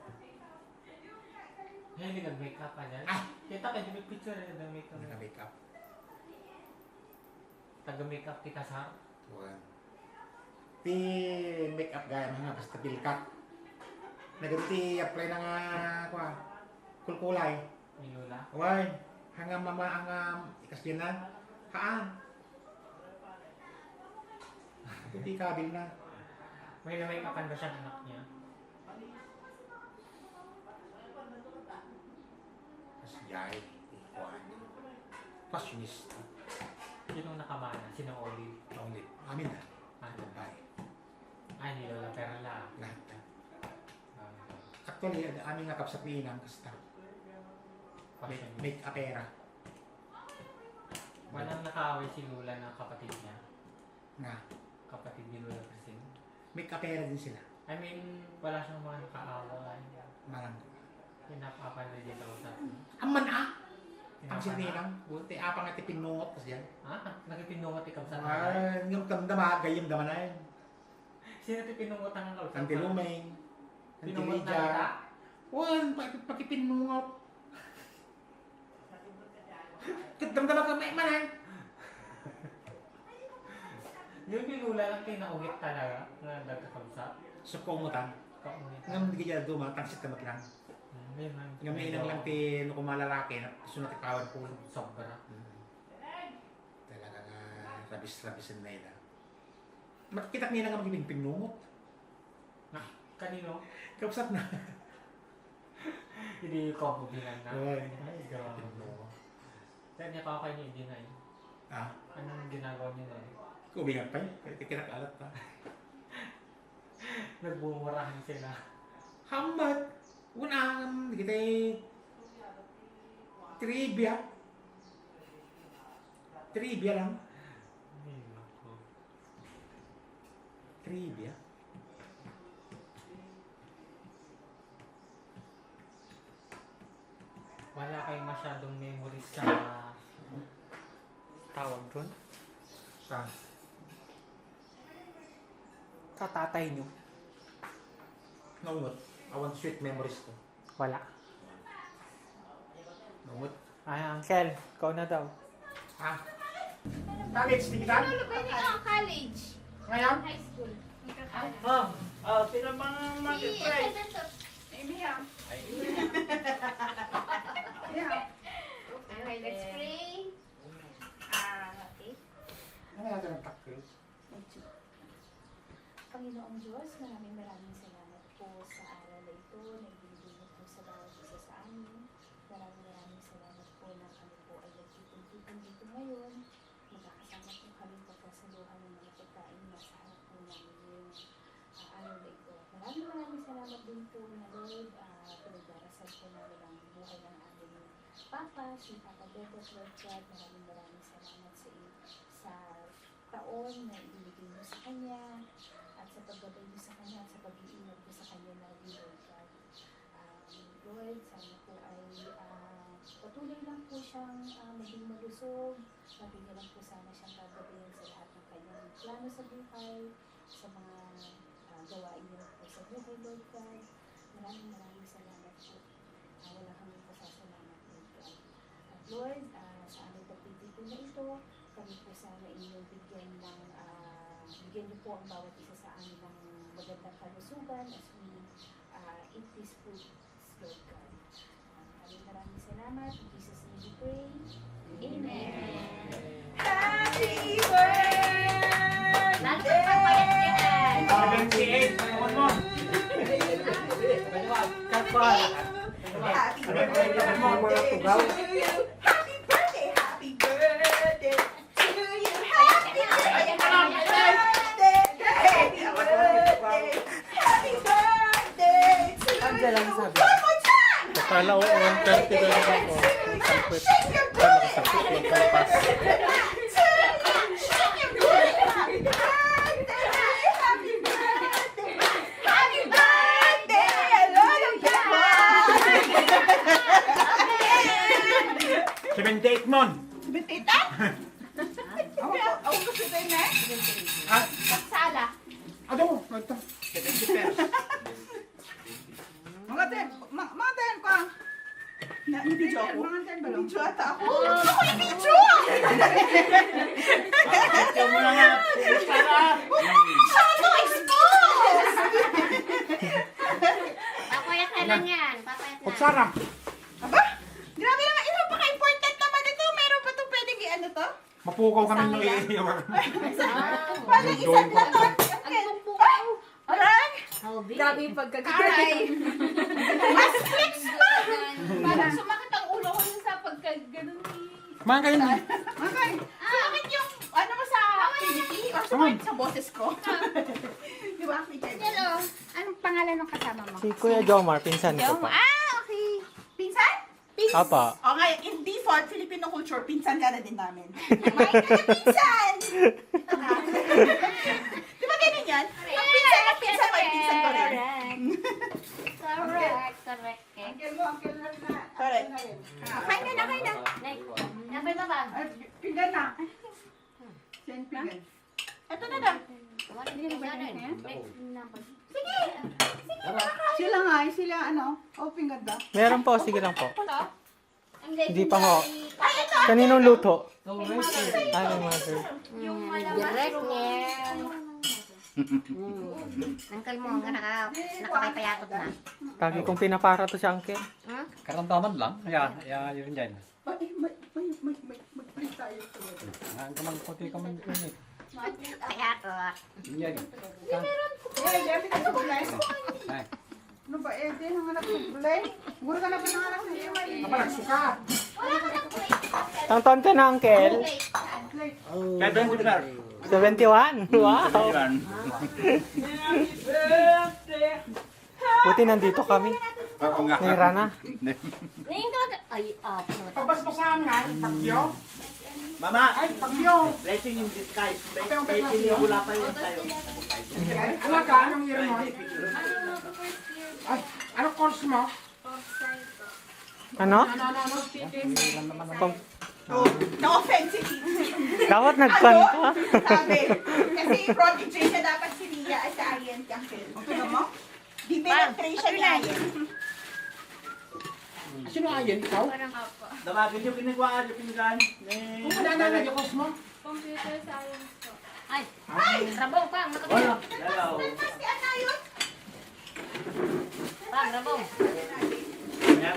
Hindi nag-makeup ka dyan? Kita ka, may picture na nag-makeup.
Naka-makeup.
Taga-makeup kita sa?
Tuwan. Ti makeup gaya mga basta pilkat. Naganti apply na nga kulkulay.
Ni Lola?
Uy, hanggang mama ang ikas yun na. Kaan? Hindi kabil na.
May na-makeupan ba siyang anak niya?
Kasi yay, ikuan. Fashionista.
Sinong nakamana? Sinong Olive?
Only. Amin na.
Ano?
Babae.
Ay, ni Lola Perla.
Lahat na.
Ah,
Actually, aming nakap sa pinang kasta.
fashion.
Make apera.
Walang nakaaway si Lola ng kapatid niya.
May kapera din sila.
I mean, wala siyang mga nakaaway.
Marang.
Pinapapanood din ako sa atin.
Aman ang sinilang. Buti apang ati pinungot kasi yan.
Nakipinungot ikaw sa
Yung tamdama, gayong dama na yun.
Sino ito pinungot ang kausap?
Tanti Lumeng. Tanti
Pinungot na
Lydia.
kita?
Wan, pakipinungot. Damdama ka may manan.
Yung pinula lang kinauhit talaga na nagkakausap.
So kumutan.
Kauhit.
Ngam di kaya duma, tangsit ka matlang. Ngam inang lang ti no kumalalaki na sunod ikawan po.
Sobra.
Talaga nga rabis-rabisan na ila. Makitak nila nga magiging pinungot.
Kanino?
Kapsat na.
Hindi ko bubilan na.
Ay,
grabe.
pinungot.
Kaya niya pa kayo niya i-deny. Anong ginagawa niyo na?
Kubigan pa yun. Kaya kinakalat pa.
Nagbumurahan sila.
Hambat. Unang kita trivia. Trivia lang.
Ay, naku.
Trivia.
Wala kayong masyadong memories sa tawag doon?
Saan?
Sa tatay niyo?
Naungot. Awan sweet memories ko.
Wala.
Naungot.
Ay, Uncle, ikaw na daw.
College, di kita?
College.
Ngayon?
High school.
Ma'am, sino bang mag-pray?
Okay, let's pray. Okay.
Ano natin ang takil?
Panginoong Diyos, maraming salamat po sa aral na ito na ibinigay po sa bawat isa sa amin. Maraming salamat po na kami po ay nagtitipon dito ngayon. Magkakasama po kami pagkasaluhan ng mga pagkain na sa harap po namin yung aral na ito. Maraming salamat din po na Lord. Pinagdarasal po namin ang buhay ng aming Papa, si Papa Beto, Lord God. Maraming salamat sa taon na ibinigay mo sa Kanya at sa pagbabay mo sa Kanya at sa pag-iingat mo sa Kanya na Lord God. Lord, sana po ay patuloy lang po siyang maging malusog. Mabigyan lang po sana siyang gagabayan sa lahat ng kanyang plano sa buhay, sa mga gawain niyo po sa buhay, Lord God. Maraming salamat po. Wala kami pasasalamat, Lord God. At Lord, sa aming pagtitipon na ito, kami po sana inyong bigyan niyo po ang bawat isa sa amin ng magandang kalusugan as we eat this food, Lord God. Maraming salamat. In Jesus' name we pray. Amen.
Happy birthday!
Lalo pa papayat yan.
78, ano mo?
Kapal!
Happy birthday to you. Happy birthday, happy birthday to you. Happy birthday, happy birthday, happy birthday to you. One more time.
Akala ko 130 ka naman ko.
Shake your booty. Happy birthday to you. Shake your booty. Happy birthday, happy birthday, happy birthday. I love you, Papa.
78 mon.
Betita? Ako gusto tayo na?
Sala.
Ano? Ito.
70 pesos.
Mga ten ko. Video ako? Video ata ako. Ako yung video!
Ikaw mo na nga.
Shadow exposed!
Papayat ka lang yan. Papayat na.
Kutsara.
Aba? Grabe naman. Ito paka-important naman ito. Meron pa itong pwedeng i-ano to?
Mapukaw kami ng
Isang
Parang isang na to.
Ang pumpukaw.
Aray!
Grabe yung pagkagaray.
Mas flex pa!
Parang sumakit ang ulo ko sa pagkaganon
Kumain kayo na.
Okay. Sumakit yung ano mo sa pinity or sumakit sa boses ko. Di ba?
Hello. Anong pangalan ng kasama mo?
Si Kuya Jomar, pinsan ko pa.
Okay.
Pinsan?
Apa.
Okay, in default, Filipino culture, pinsan ka na din namin. Kumain ka na pinsan! Di ba ganun yan? Ang pinsan na
correct. Okay.
Correct. Kain na, kain na.
Next. Number ba ba?
Pinggan na. Send pinggan. Ito na daw.
Wala din ba yan? Next number.
Sila nga, sila ano. Oh, pinggan daw.
Meron po, sige lang po.
Hindi
Hindi pa ho. Kaninong luto? Ay, ng mother.
Direct niya. Uncle mo, nakakipayakot na.
Lagi kong pinapara to si Uncle.
Hmm?
Karamdaman lang. Kaya yun dyan.
May tayo.
Ang kamang puti ka man yun eh.
Payakot.
Yun yan.
Ano ba, guys?
Ay.
Ano ba, Ede? Nanganak ng bulay? Mura ka na ba nanganak ng iwan?
Apa nagsuka?
Tangton ka na, Uncle.
Kaya doon ko na.
71. Wow. Buti nandito kami.
Oo nga.
Ni Rana.
Ngayon ka ay,
Pabasbasan nga, pagyo.
Mama,
Ay, pagyo.
blessing in disguise. Blessing yung wala pa yun tayo.
Ano ka? Anong year mo? Ay, anong course mo?
Ano?
Na-offensive.
Dapat nagkanta.
Sabi. Kasi prodigy siya dapat si Ria at sa Ayan Kangkel. Ano mo? Di Beatrice ni Ayan.
Sino ayan? Ikaw?
Damagin yung ginagawa, yung pinggan.
Ano na yung course mo?
Computer science po.
ay, rabong pang,
Wala.
makapit.
Hello.
Si Ana yun?
Pang, rabong.
Yan.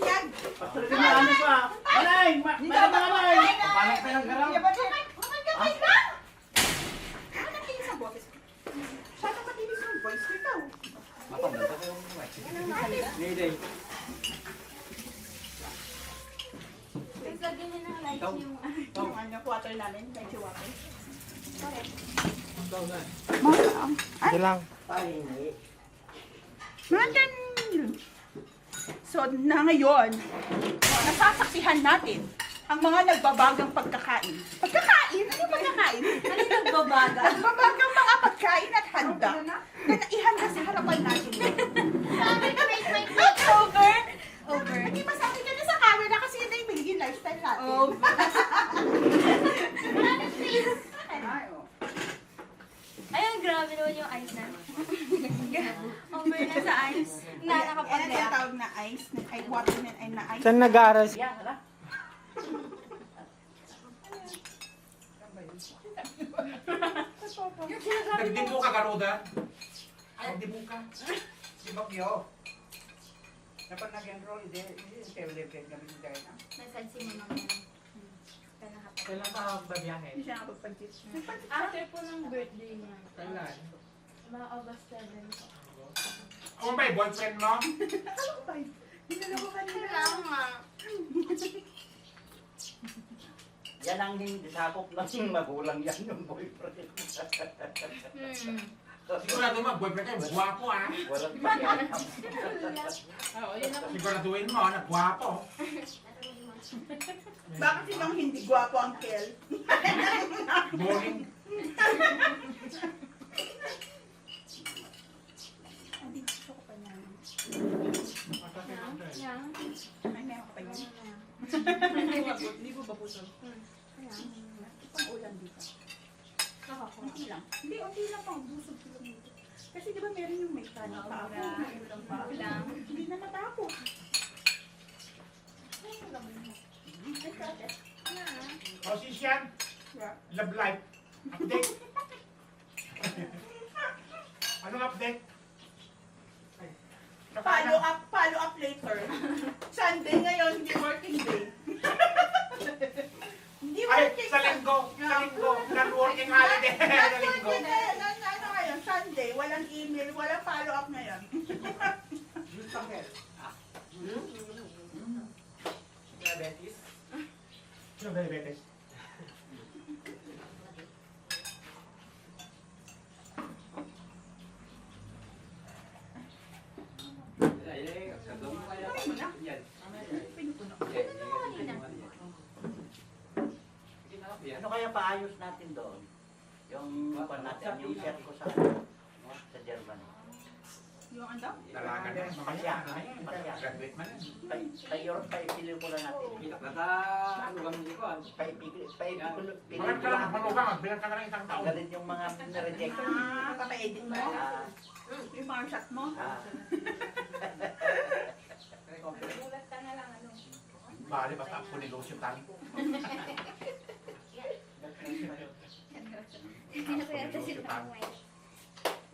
Yan.
Pastor ka na kami pa. Malay! Malay! Papalag tayo ng garaw.
Yan ba siya? Kamay lang! Ano nakinig sa boses? Siya na matinis yung voice ko ikaw.
Matanda ko yung
Hindi.
Tapos lagyan niyo ng lights yung
Yung ano, quarter namin, medyo water.
Sige lang.
Nandyan yun. So, na ngayon, nasasaksihan natin ang mga nagbabagang pagkakain. Pagkakain? Ano yung pagkakain? Ano yung nagbabaga? Nagbabagang mga pagkain at handa na naihanda sa harapan natin. Over? Over? Hindi masabi ka na sa camera kasi yun na yung magiging lifestyle natin. Over. Ay, oh.
Ayun, grabe naman yung ice na. Over na sa ice. Na
Yan ang
nakapag-react.
tawag na ice, ay water na ay na ice.
Saan nag-aaral si...
Nagdibo ka, Garuda? Ay, nagdibo ka. Si Bagyo. Dapat nag-enroll, hindi kayo libre kami dahil na.
Nasansin mo naman yan.
Kailan ka babiyahe?
Hindi siya nakapag-pag-git.
After po ng birthday niya.
Kailan?
Mga August 7 po.
Ano ba yung boyfriend mo?
Hinalo ka nila.
Tama.
Yan ang hindi sakop ng magulang yan yung boyfriend.
Sigurado mo, boyfriend kayo, guwapo ah.
Walang pakialam.
Siguraduhin mo, nagwapo.
Bakit silang hindi gwapo ang Kel?
Boring.
Hindi gusto ko pa niyan.
Yan.
Ay, meron ko pa niyan. Hindi ko babusan. Ipang ulam dito. Unti lang. Hindi, unti lang pang busog sila dito. Kasi di ba meron yung may kanin pa ako, may ulam pa ako. Hindi na matapos. Ay, kate.
O si Sian, love life. Update. Anong update?
Follow up later. Sunday ngayon, hindi working day. Hindi
Ay,
working
sa linggo, non-working holiday. Sa linggo.
Ano ngayon, Sunday, walang email, walang follow up ngayon.
Diabetes? Sino diabetes?
Ano kaya paayos natin doon? Yung natin, yung share ko sa German.
Yung ano?
Dalaga na, mamaya.
Masaya.
Graduate man yan.
Paipili ko lang natin.
Ano kami dito?
Paipili
Maganda ka lang, manugang, magbilang ka na lang isang taon.
Galing yung mga na-reject.
Papa-edit mo? Yung mga shot mo?
Mulat ka na lang, ano.
Bali, basta ako negosyo tayo.
Hindi na kaya ito si Tamay.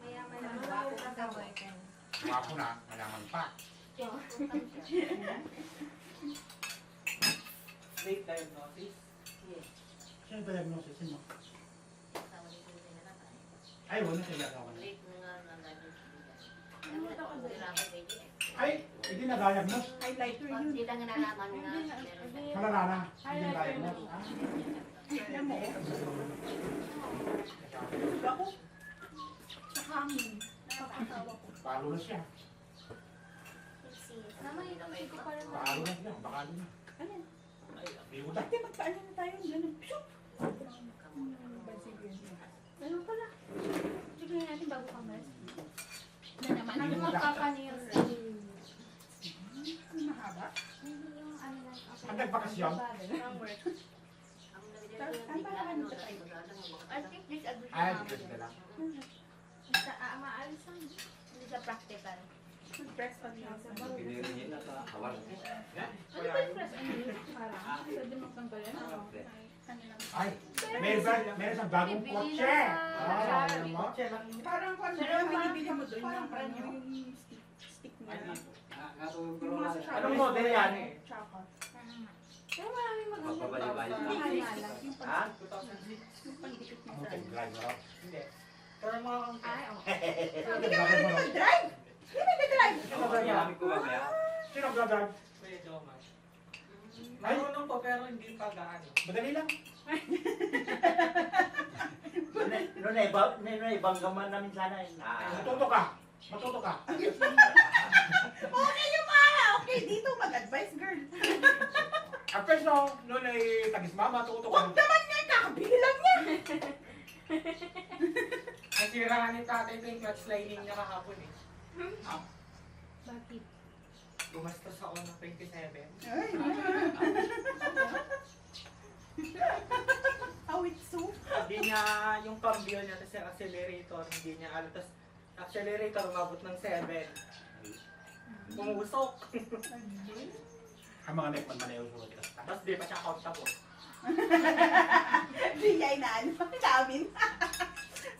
Mayaman na bago ka daw.
Wapo na, malaman pa.
Late diagnosis.
Sino yung diagnosis mo? Ay, wala siya gagawin. Ay, hindi na-diagnose.
Highlighter yun.
Hindi lang nalaman na meron.
Malala na. Hindi na-diagnose.
Tignan mo. Ako. Sa hangin. Nakakasawa ko.
Palo na siya.
Mama, ito ko para
Palo na siya. Bakalo na.
Ano?
Bigo na.
Bakit magpaano na tayo? Ganun. Shoot!
Ano pala? Tignan natin bago ka mas. Na naman.
Hindi
Ano
mo
magpapanil?
Mahaba?
Hindi yung ano lang.
Ang nagbakasyon?
Ang work. I think this
Ay,
additional.
bigas na lang.
Basta maalis lang. Hindi sa practical.
Press on yung sa bago.
Pinirihin na sa hawal.
Ano ba yung press and use? Parang, pwede magtanggalin.
Ay, meron siyang bagong kotse. Ah, ano mo?
Parang kung ano yung binibili mo doon, yung brand yung stick niya. Yung mga sa shop.
Anong model yan eh?
Tsaka.
Pero maraming magandang
Magpapalibay.
Yung
Ha?
yung pandikit mo
Ano
sa
itong driver?
Hindi. Pero mga
Ay, oh.
Hindi ka marunong mag-drive! Hindi ka mag-drive!
Marami ko mamaya.
Sino ang drive?
Kuya Jomar. Marunong po pero hindi pa gaano.
Madali lang.
Noon ibanggaman namin sana.
Matuto ka. Matuto ka.
Okay yung mga! Okay, dito mag-advise, girl.
At first noon ay tagisma, matuto ka.
Huwag naman nga, kakabili lang niya.
Ang sira ni tatay ko yung clutch lining niya kahapon eh.
Bakit?
Gumastos ako ng 27.
Ay. Awitsu.
Hindi niya yung cambio niya kasi accelerator, hindi niya alam. Tapos accelerator umabot ng 7. Pumusok.
Ang mga naipon man ay usulo kita.
Tapos di pa siya countable.
Hindi niya inaano namin.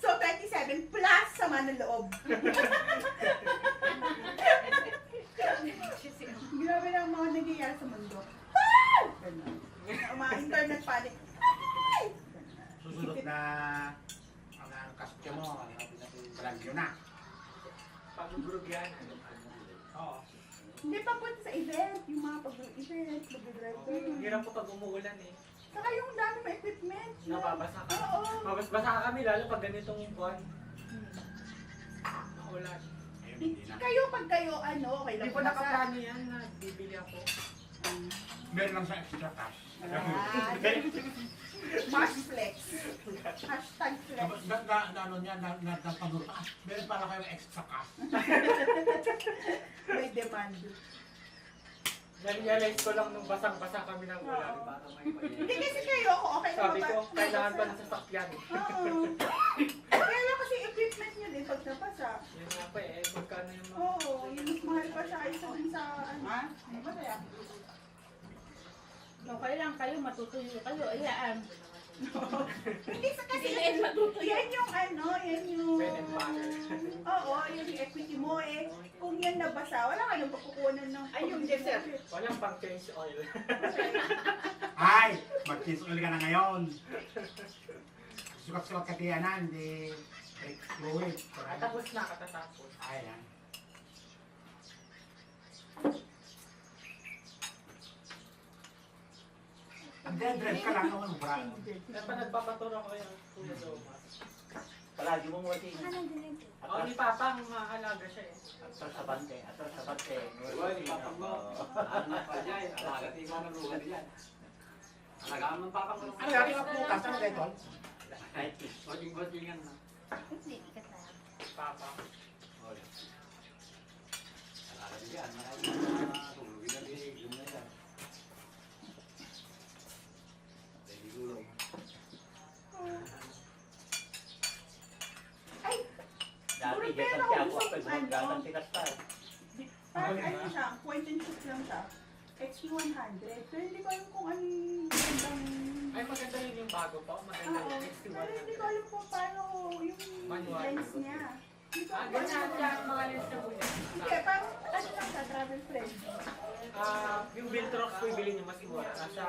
So, 27 plus sama ng loob. Grabe na ang mga nangyayari sa mundo. Ah! Ganun. Ang mga internet panic. Ay!
Susunod na ang kasutya mo, palagyo na.
Pag-group yan. Oo.
Hindi pa punta sa event. Yung mga pag-event, mag-drive doon.
Hirap po pag umuulan eh.
Saka yung dami may equipment.
Nababasa ka.
Oo.
Mabasbasa kami lalo pag ganitong buwan. Naulan.
Ayun, hindi na.
Kayo, pag kayo, ano, okay lang
Hindi ko
bumasa.
nakaplano yan na bibili ako.
Meron lang sa extra cash.
Ah, Mas flex. Hashtag flex.
Ano niya, nagpagod pa. Meron para kayong extra cash.
May demand.
Na-realize ko lang nung basang-basa kami ng ulan.
Hindi kasi kayo, ako okay
Sabi
naman
ko,
ba-
kailangan pa ng sasakyan.
Oo. Kaya lang kasi equipment nyo din pag napasa.
Yun nga pa eh, magkano yung mga...
Oo, yung mas mahal pa siya kaysa dun sa ano. Ano ba kaya?
Okay lang kayo, matutuyo kayo. Ayan.
Hindi sa kasi yan matuto. Yan yung ano, yan yung...
Pen and butter.
Oo, yan yung equity mo eh. Kung yan nabasa, wala ka nang pakukunan ng...
Ay, yung sir. Walang pang change oil.
Ay! Mag-kiss ulit ka na ngayon. Sukat-sukat ka tiyanan, di... fluid.
Katapos na, katatapos.
Ay, yan. Nagdadrive ka lang naman, bra.
Kaya pa nagpapaturo ko yung Kuya Doma.
Palagi mong wati.
Oo, ni Papa, ang maalaga siya eh.
Atras sa bante.
Uy, papag mo. Ano pa dyan? Alagat ikaw ng lugar dyan. Alagaan mo ang papag mo.
Ano natin ang putas? Ano kayo ito?
Baging-bagingan na.
Hindi, ikat na.
Papa.
Yan, nakatulog na di gumana yan. Hindi gulong.
Dati,
Puro
dyan
pera,
sa Tiago,
usok,
pag gumagatan tikas pa.
Parang ano siya, point and shoot lang siya. XP100. Pero hindi ko alam kung ano yung magandang...
Ay, maganda yun yung bago pa. Maganda
Oo,
yung
pero hindi ko
XT100.
alam kung paano yung
Manual.
lens niya. Hindi ko
Ah,
alam.
ganyan siya ang mga lens na po niya.
Hindi, parang ano lang siya, travel friend.
Yung Viltrox po ibili niyo mas mura. Nasa,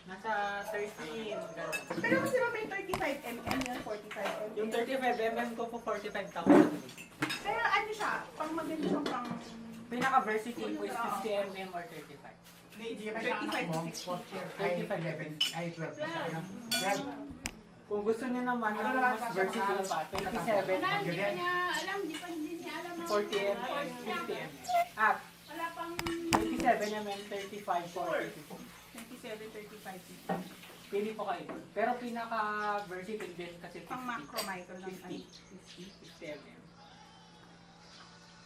nasa 13, gano'n.
Pero kasi may 35mm yun, 45mm.
Yung 35mm ko po 45,000.
Pero ano siya, pang maganda siyang pang...
Pinaka-versatile po is 50mm or 35.
35 to 60.
35. Kung gusto niyo naman ng mas versatile pa, 27,
Hindi pa niya alam, hindi niya alam.
40mm, 50mm. At
Wala pang
27mm, 35, 40.
27, 35.
Pili po kayo. Pero pinaka-versatile din kasi 50.
Pang macro micro lang.
50mm.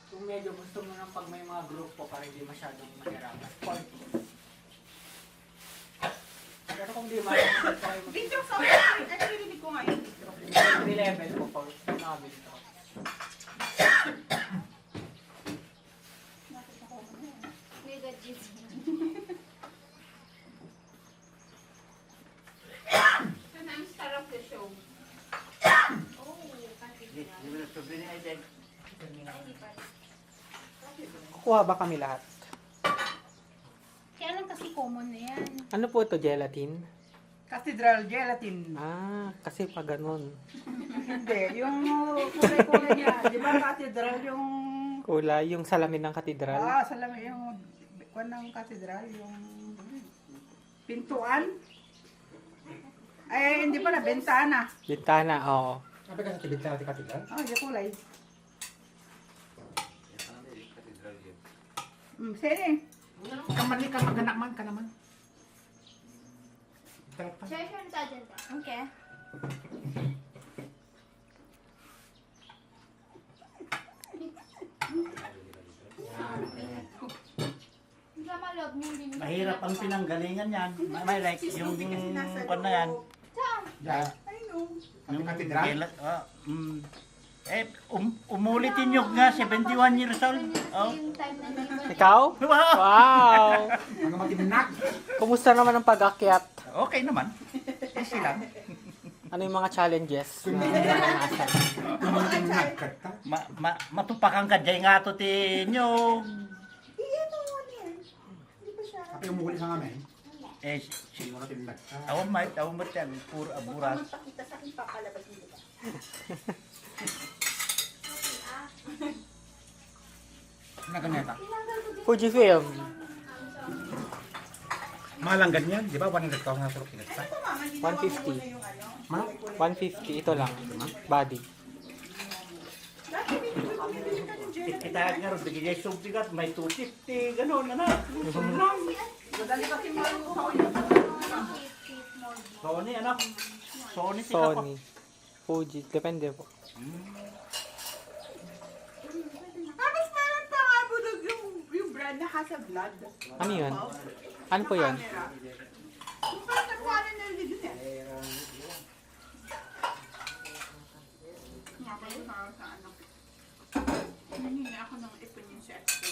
Kung medyo gusto mo ng pag may mga group po para hindi masyadong mahirapan, 40. Pero kung di mahirapan po kayo
Video sa akin, ano narinig ko ngayon?
3 level po po, nakabili ko.
Nakita ko ano yan.
Mega G's.
Sana ang star of the show.
Oh, kasi
Hindi mo na sabihin ay dahil.
hindi pa.
Kukuha ba kami lahat?
Kaya lang kasi common na yan.
Ano po ito, gelatin?
Cathedral gelatin.
Ah, kasi pa ganun.
Hindi, yung kulay-kulay niya. Di ba cathedral yung...
Kulay, yung salamin ng katedral.
salamin yung... Kwan ng cathedral, yung... Pintuan. Ay, hindi pala, bentana.
Bintana, oo.
Sabi ka sa tibig sa ating katedral?
Yung kulay.
Katedral yun.
Sige.
Kamali ka, maganak man ka naman. Tarap pa.
Share siya sa agenda.
Okay.
Hindi ka maloob niyo, hindi niyo.
Mahirap ang pinanggalingan yan. May like, yung pan na yan.
Saan?
Yan.
I know.
Yung katedral?
Umulitin nyo nga, 71 years old. Oh.
Yung time na hindi ba?
Ikaw? Wow!
Mga matinak.
Kumusta naman ang pag-akyat?
Okay naman. Easy lang.
Ano yung mga challenges na naranasan?
Matinak ka.
Matupakan ka dyan nga to tinyo.
Iyan mo ano yan. Hindi pa siya.
Kapag umuhuli sa ngamin,
Eh,
hindi mo natin nagka.
awan mo yan. Puro aburas.
Magpakita sa akin, papalabas mo ba?
Naganeta.
Fujifilm.
Malang ganyan, di ba? 100,000 na sarap pinagsa.
150.
Ma?
150, ito lang. Body.
Dati bumibili ka ng gelatin.
Kita nga rin, bigay yung bigat, may 250, gano'n na.
Madali kasi malusaw
Sony, anak. Sony,
Sony. Fuji. Depende po.
Tapos meron pa nga budog yung brand na Hasselblad.
Ano yun? Ano po yun?
Camera. Yung parang nakuha na narinig yun eh. Nga kayo para sa anak. Nangingi ako ng ipon yung sa expo.